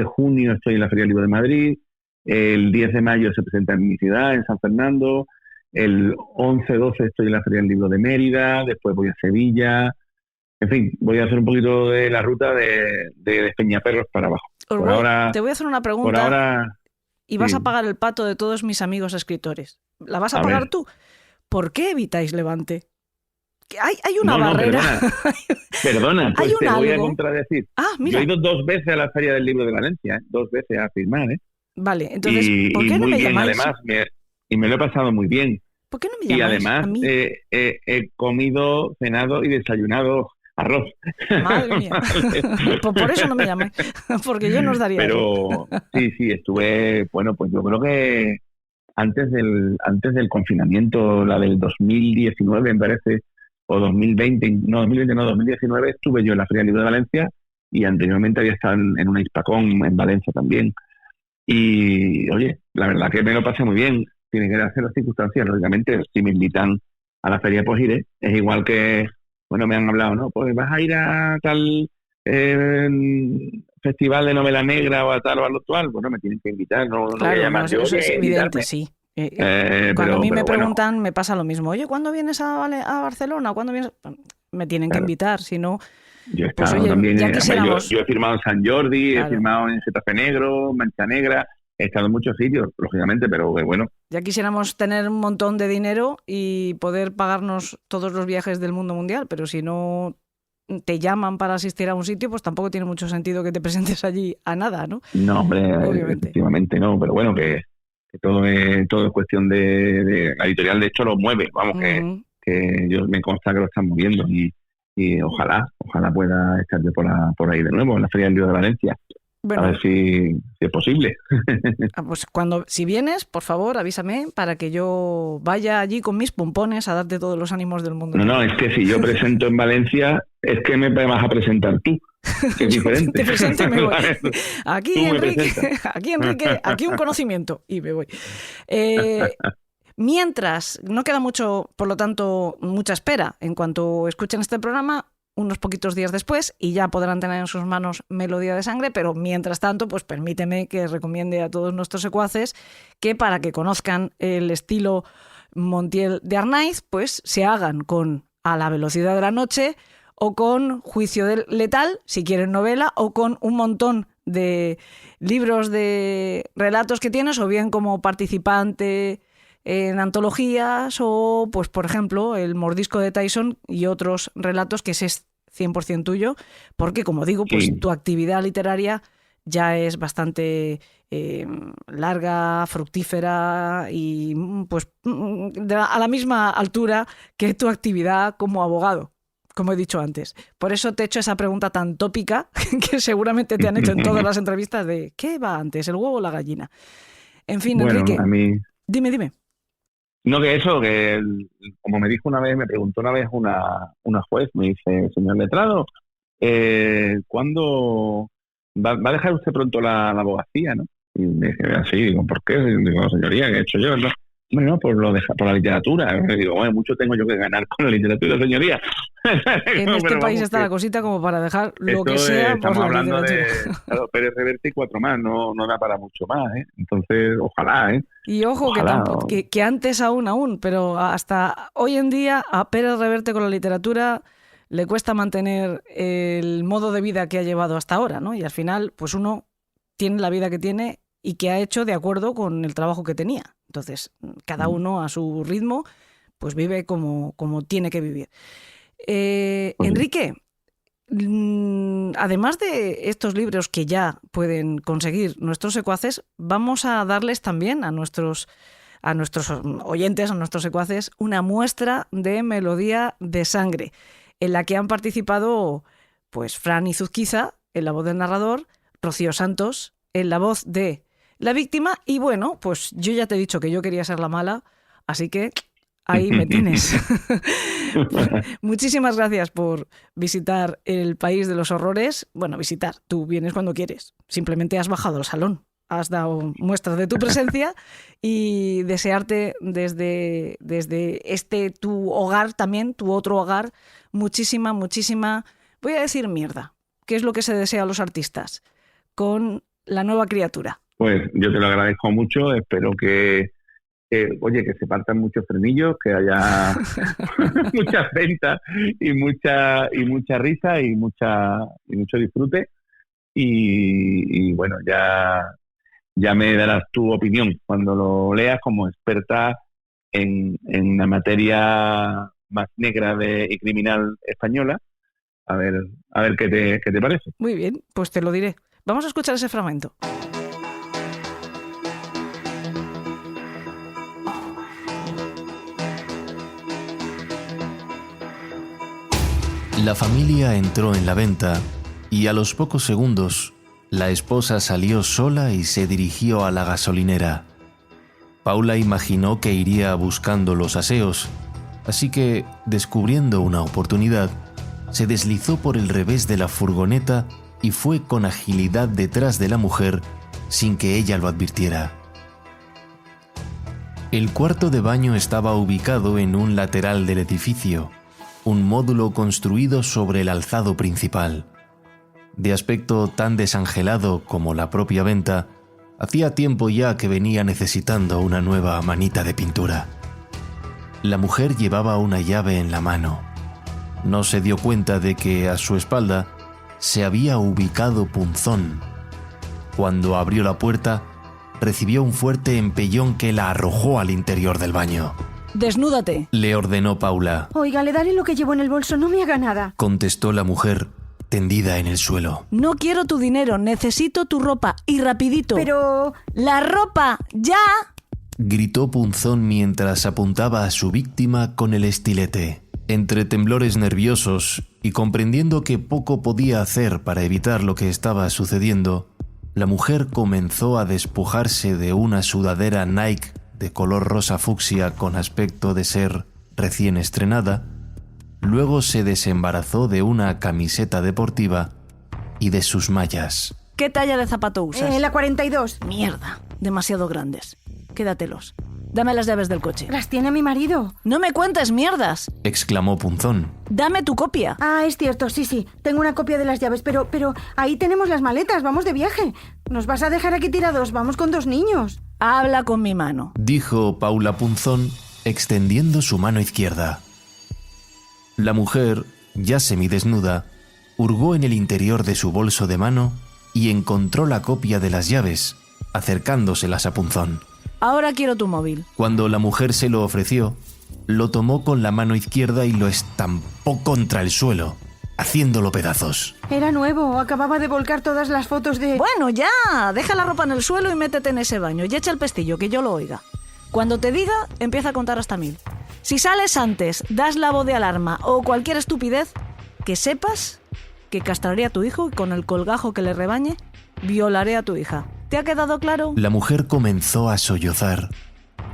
junio estoy en la Feria del Libro de Madrid, el 10 de mayo se presenta en mi ciudad, en San Fernando, el 11-12 estoy en la Feria del Libro de Mérida, después voy a Sevilla, en fin, voy a hacer un poquito de la ruta de Peñaperros para abajo. Te voy a hacer una pregunta. Por ahora, y vas a pagar el pato de todos mis amigos escritores. ¿La vas a pagar tú? ¿Por qué evitáis Levante? Hay una barrera. Perdona, pues te voy a algo. contradecir. Mira. Yo he ido 2 veces a la Feria del Libro de Valencia, 2 veces a firmar, Vale, entonces, ¿por qué no me llamáis? Además, me lo he pasado muy bien. ¿Por qué no me llamáis? Y además he comido, cenado y desayunado arroz. Madre mía. Por eso no me llamáis, porque yo no os daría. Pero sí, estuve, bueno, pues yo creo que antes del confinamiento, la del 2019, me parece, o 2019 estuve yo en la Feria del Libro de Valencia y anteriormente había estado en una Hispacón en Valencia también. Y, oye, la verdad que me lo pasé muy bien. Tiene que hacer las circunstancias, lógicamente, si me invitan a la feria, pues iré. Es igual que, bueno, me han hablado, ¿no? Pues vas a ir a tal festival de novela negra o a tal o a lo actual. Bueno, me tienen que invitar, no voy a llamar yo. Eso es evidente, sí. Cuando a mí me preguntan, bueno, me pasa lo mismo. Oye, ¿cuándo vienes a Barcelona? ¿Cuándo vienes? Me tienen que invitar, si no... Yo he estado también, yo he firmado en San Jordi, he firmado en Getafe Negro, Mancha Negra, he estado en muchos sitios, lógicamente, pero bueno. Ya quisiéramos tener un montón de dinero y poder pagarnos todos los viajes del mundo mundial, pero si no te llaman para asistir a un sitio, pues tampoco tiene mucho sentido que te presentes allí a nada, ¿no? No, hombre, efectivamente no, pero bueno, que todo es cuestión de la editorial, de hecho lo mueve, vamos, que yo me consta que lo están moviendo y ojalá pueda estar por ahí de nuevo en la Feria del Libro de Valencia. Bueno, a ver si es posible. Pues si vienes, por favor, avísame para que yo vaya allí con mis pompones a darte todos los ánimos del mundo. No, es que si yo presento en Valencia, es que me vas a presentar tú. Que es diferente. Te presento y me voy. Aquí, Enrique, aquí un conocimiento y me voy. Mientras, no queda mucho, por lo tanto, mucha espera. En cuanto escuchen este programa, unos poquitos días después, y ya podrán tener en sus manos Melodía de Sangre, pero mientras tanto, pues permíteme que recomiende a todos nuestros secuaces que para que conozcan el estilo Montiel de Arnaiz, pues se hagan con A la velocidad de la noche o con Juicio letal, si quieren novela, o con un montón de libros de relatos que tienes, o bien como participante en antologías, o pues por ejemplo el Mordisco de Tyson y otros relatos que es 100% tuyo, porque como digo, pues tu actividad literaria ya es bastante larga, fructífera y pues a la misma altura que tu actividad como abogado, como he dicho antes. Por eso te he hecho esa pregunta tan tópica que seguramente te han hecho en todas las entrevistas de ¿qué va antes, el huevo o la gallina? En fin, bueno, Enrique, dime. No, que eso, como me dijo una vez, me preguntó una vez una juez, me dice, señor letrado, ¿cuándo va a dejar usted pronto la abogacía, no? Y me dije, así, digo, ¿por qué? Digo, señoría, ¿qué he hecho yo? ¿No? Bueno, por la literatura. Digo, bueno, mucho tengo yo que ganar con la literatura, señoría. En este país está la cosita como para dejar lo que sea por estamos la hablando literatura. de Pérez Reverte y 4 más, no da para mucho más, ¿eh? Entonces, ojalá, ¿eh? Y ojo, Ojalá. que antes aún, pero hasta hoy en día a Pérez Reverte con la literatura le cuesta mantener el modo de vida que ha llevado hasta ahora, ¿no? Y al final, pues uno tiene la vida que tiene y que ha hecho de acuerdo con el trabajo que tenía. Entonces, cada uno a su ritmo, pues vive como tiene que vivir. Enrique, además de estos libros que ya pueden conseguir nuestros secuaces, vamos a darles también a nuestros oyentes, a nuestros secuaces, una muestra de Melodía de Sangre, en la que han participado pues Fran Izuzquiza en la voz del narrador, Rocío Santos en la voz de la víctima, y bueno, pues yo ya te he dicho que yo quería ser la mala, así que ahí me tienes. Muchísimas gracias por visitar el País de los Horrores. Bueno, visitar, tú vienes cuando quieres, simplemente has bajado al salón, has dado muestras de tu presencia y desearte desde este tu hogar también, tu otro hogar, muchísima, voy a decir mierda, que es lo que se desea a los artistas, con la nueva criatura. Pues yo te lo agradezco mucho, espero que se partan muchos frenillos, que haya muchas ventas y mucha risa y mucho disfrute. Y bueno, ya me darás tu opinión cuando lo leas como experta en la materia más negra y criminal española. A ver qué te parece. Muy bien, pues te lo diré. Vamos a escuchar ese fragmento. La familia entró en la venta y a los pocos segundos la esposa salió sola y se dirigió a la gasolinera. Paula imaginó que iría buscando los aseos, así que, descubriendo una oportunidad, se deslizó por el revés de la furgoneta y fue con agilidad detrás de la mujer sin que ella lo advirtiera. El cuarto de baño estaba ubicado en un lateral del edificio, un módulo construido sobre el alzado principal. De aspecto tan desangelado como la propia venta, hacía tiempo ya que venía necesitando una nueva manita de pintura. La mujer llevaba una llave en la mano. No se dio cuenta de que a su espalda se había ubicado Punzón. Cuando abrió la puerta, recibió un fuerte empellón que la arrojó al interior del baño. ¡Desnúdate!, le ordenó Paula. Oiga, le daré lo que llevo en el bolso, no me haga nada. Contestó la mujer, tendida en el suelo. No quiero tu dinero, necesito tu ropa, y rapidito. Pero... ¡La ropa! ¡Ya! Gritó Punzón mientras apuntaba a su víctima con el estilete. Entre temblores nerviosos y comprendiendo que poco podía hacer para evitar lo que estaba sucediendo, la mujer comenzó a despojarse de una sudadera Nike de color rosa fucsia con aspecto de ser recién estrenada. Luego se desembarazó de una camiseta deportiva y de sus mallas. ¿Qué talla de zapato usas? La 42. Mierda, demasiado grandes. Quédatelos. Dame las llaves del coche. Las tiene mi marido. ¡No me cuentes mierdas! Exclamó Punzón. ¡Dame tu copia! Ah, es cierto, sí. Tengo una copia de las llaves, pero ahí tenemos las maletas, vamos de viaje. ¿Nos vas a dejar aquí tirados? Vamos con 2 niños. Habla con mi mano, dijo Paula Punzón, extendiendo su mano izquierda. La mujer, ya semidesnuda, hurgó en el interior de su bolso de mano y encontró la copia de las llaves, acercándoselas a Punzón. Ahora quiero tu móvil. Cuando la mujer se lo ofreció, lo tomó con la mano izquierda y lo estampó contra el suelo, haciéndolo pedazos. Era nuevo, acababa de volcar todas las fotos de... Bueno, ya, deja la ropa en el suelo y métete en ese baño y echa el pestillo, que yo lo oiga. Cuando te diga, empieza a contar hasta 1000. Si sales antes, das la voz de alarma o cualquier estupidez, que sepas que castraré a tu hijo y con el colgajo que le rebañe, violaré a tu hija. ¿Te ha quedado claro? La mujer comenzó a sollozar,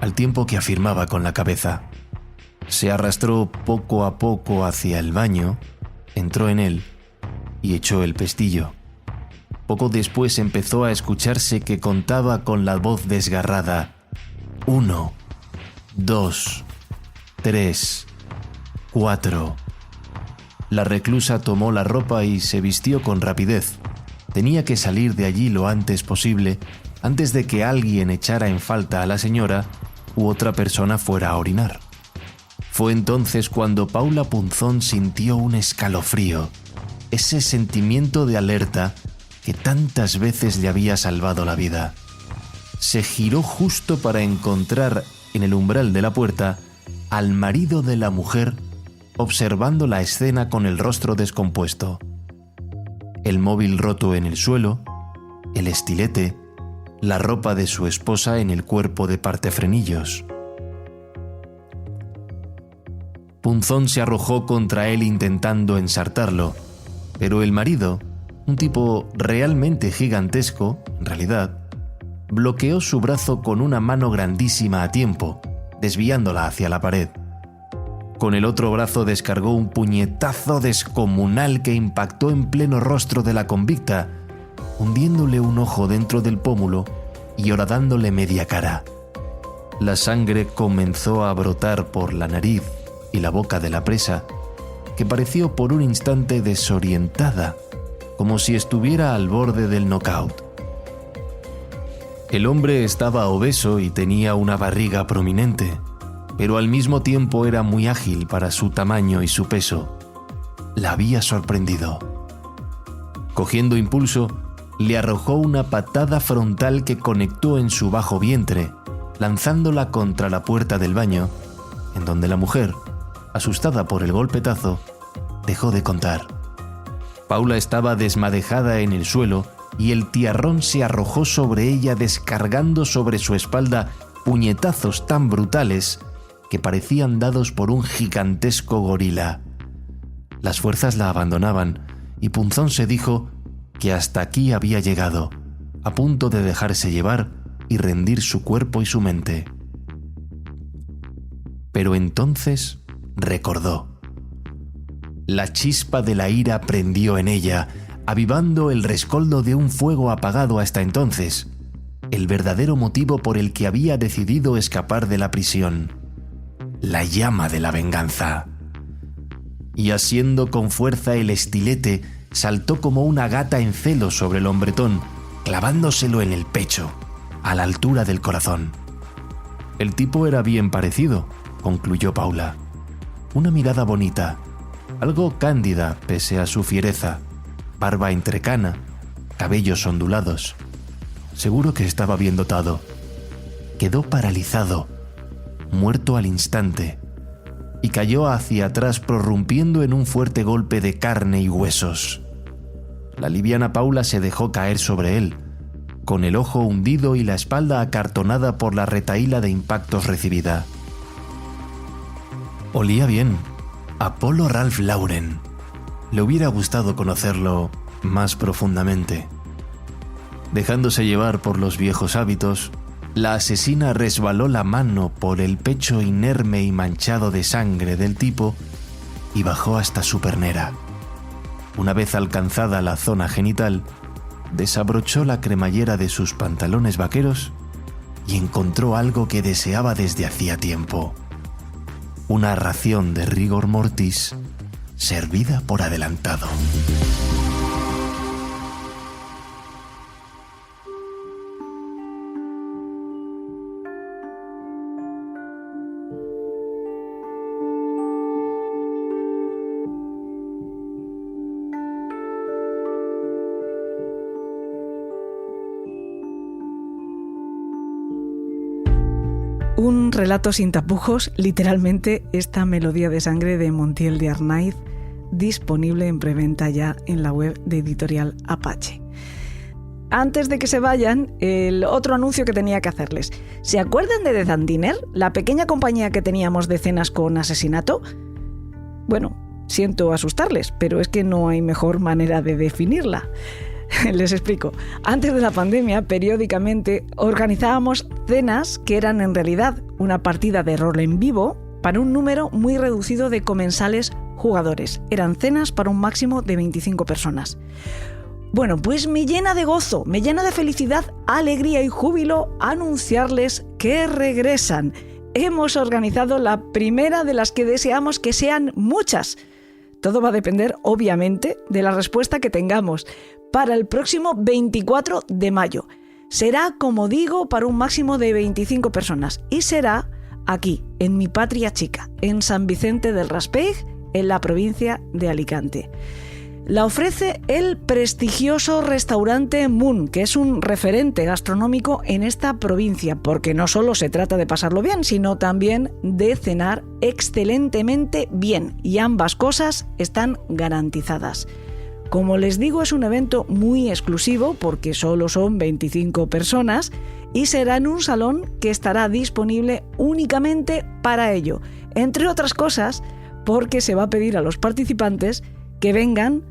al tiempo que afirmaba con la cabeza. Se arrastró poco a poco hacia el baño, entró en él y echó el pestillo. Poco después empezó a escucharse que contaba con la voz desgarrada: 1, 2, 3, 4. La reclusa tomó la ropa y se vistió con rapidez. Tenía que salir de allí lo antes posible, antes de que alguien echara en falta a la señora u otra persona fuera a orinar. Fue entonces cuando Paula Punzón sintió un escalofrío, ese sentimiento de alerta que tantas veces le había salvado la vida. Se giró justo para encontrar en el umbral de la puerta al marido de la mujer observando la escena con el rostro descompuesto. El móvil roto en el suelo, el estilete, la ropa de su esposa en el cuerpo de partefrenillos. Punzón se arrojó contra él intentando ensartarlo, pero el marido, un tipo realmente gigantesco, en realidad, bloqueó su brazo con una mano grandísima a tiempo, desviándola hacia la pared. Con el otro brazo descargó un puñetazo descomunal que impactó en pleno rostro de la convicta, hundiéndole un ojo dentro del pómulo y horadándole media cara. La sangre comenzó a brotar por la nariz y la boca de la presa, que pareció por un instante desorientada, como si estuviera al borde del knockout. El hombre estaba obeso y tenía una barriga prominente, pero al mismo tiempo era muy ágil para su tamaño y su peso. La había sorprendido. Cogiendo impulso, le arrojó una patada frontal que conectó en su bajo vientre, lanzándola contra la puerta del baño, en donde la mujer, asustada por el golpetazo, dejó de contar. Paula estaba desmadejada en el suelo y el tiarrón se arrojó sobre ella descargando sobre su espalda puñetazos tan brutales que parecían dados por un gigantesco gorila. Las fuerzas la abandonaban y Punzón se dijo que hasta aquí había llegado, a punto de dejarse llevar y rendir su cuerpo y su mente. Pero entonces recordó. La chispa de la ira prendió en ella, avivando el rescoldo de un fuego apagado hasta entonces, el verdadero motivo por el que había decidido escapar de la prisión, la llama de la venganza. Y asiendo con fuerza el estilete, saltó como una gata en celo sobre el hombretón, clavándoselo en el pecho, a la altura del corazón. El tipo era bien parecido, concluyó Paula. Una mirada bonita, algo cándida pese a su fiereza, barba entrecana, cabellos ondulados. Seguro que estaba bien dotado. Quedó paralizado, muerto al instante, y cayó hacia atrás prorrumpiendo en un fuerte golpe de carne y huesos. La liviana Paula se dejó caer sobre él, con el ojo hundido y la espalda acartonada por la retahíla de impactos recibida. Olía bien, Apolo Ralph Lauren. Le hubiera gustado conocerlo más profundamente. Dejándose llevar por los viejos hábitos, la asesina resbaló la mano por el pecho inerme y manchado de sangre del tipo y bajó hasta su pernera. Una vez alcanzada la zona genital, desabrochó la cremallera de sus pantalones vaqueros y encontró algo que deseaba desde hacía tiempo: una ración de rigor mortis servida por adelantado. Un relato sin tapujos, literalmente esta melodía de sangre de Montiel de Arnaiz, disponible en preventa ya en la web de Editorial Apache. Antes de que se vayan, el otro anuncio que tenía que hacerles. ¿Se acuerdan de The Dan Dinner, la pequeña compañía que teníamos de cenas con asesinato? Bueno, siento asustarles, pero es que no hay mejor manera de definirla. Les explico. Antes de la pandemia, periódicamente organizábamos cenas que eran en realidad una partida de rol en vivo para un número muy reducido de comensales jugadores. Eran cenas para un máximo de 25 personas. Bueno, pues me llena de gozo, me llena de felicidad, alegría y júbilo anunciarles que regresan hemos organizado la primera de las que deseamos que sean muchas. Todo va a depender, obviamente, de la respuesta que tengamos para el próximo 24 de mayo. Será, como digo, para un máximo de 25 personas y será aquí, en mi patria chica, en San Vicente del Raspeig, en la provincia de Alicante. La ofrece el prestigioso restaurante Moon, que es un referente gastronómico en esta provincia, porque no solo se trata de pasarlo bien, sino también de cenar excelentemente bien, y ambas cosas están garantizadas. Como les digo, es un evento muy exclusivo porque solo son 25 personas y será en un salón que estará disponible únicamente para ello, entre otras cosas porque se va a pedir a los participantes que vengan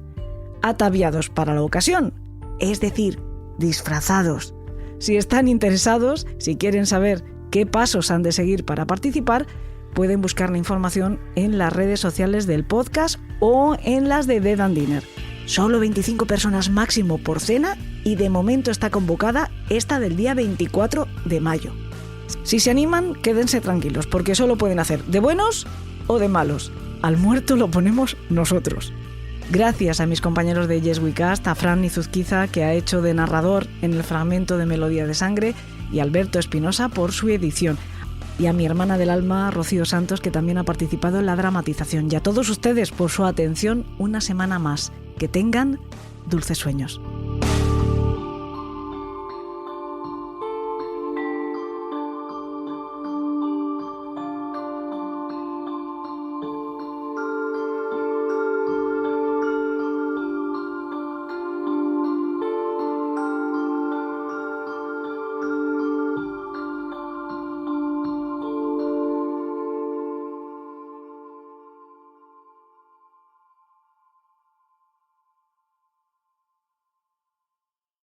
ataviados para la ocasión, es decir, disfrazados. Si están interesados, si quieren saber qué pasos han de seguir para participar, pueden buscar la información en las redes sociales del podcast o en las de Dead and Dinner. Solo 25 personas máximo por cena y de momento está convocada esta del día 24 de mayo. Si se animan, quédense tranquilos, porque solo pueden hacer de buenos o de malos. Al muerto lo ponemos nosotros. Gracias a mis compañeros de Yes We Cast, a Fran Izuzquiza, que ha hecho de narrador en el fragmento de Melodía de Sangre, y a Alberto Espinosa por su edición. Y a mi hermana del alma, Rocío Santos, que también ha participado en la dramatización. Y a todos ustedes por su atención una semana más. Que tengan dulces sueños.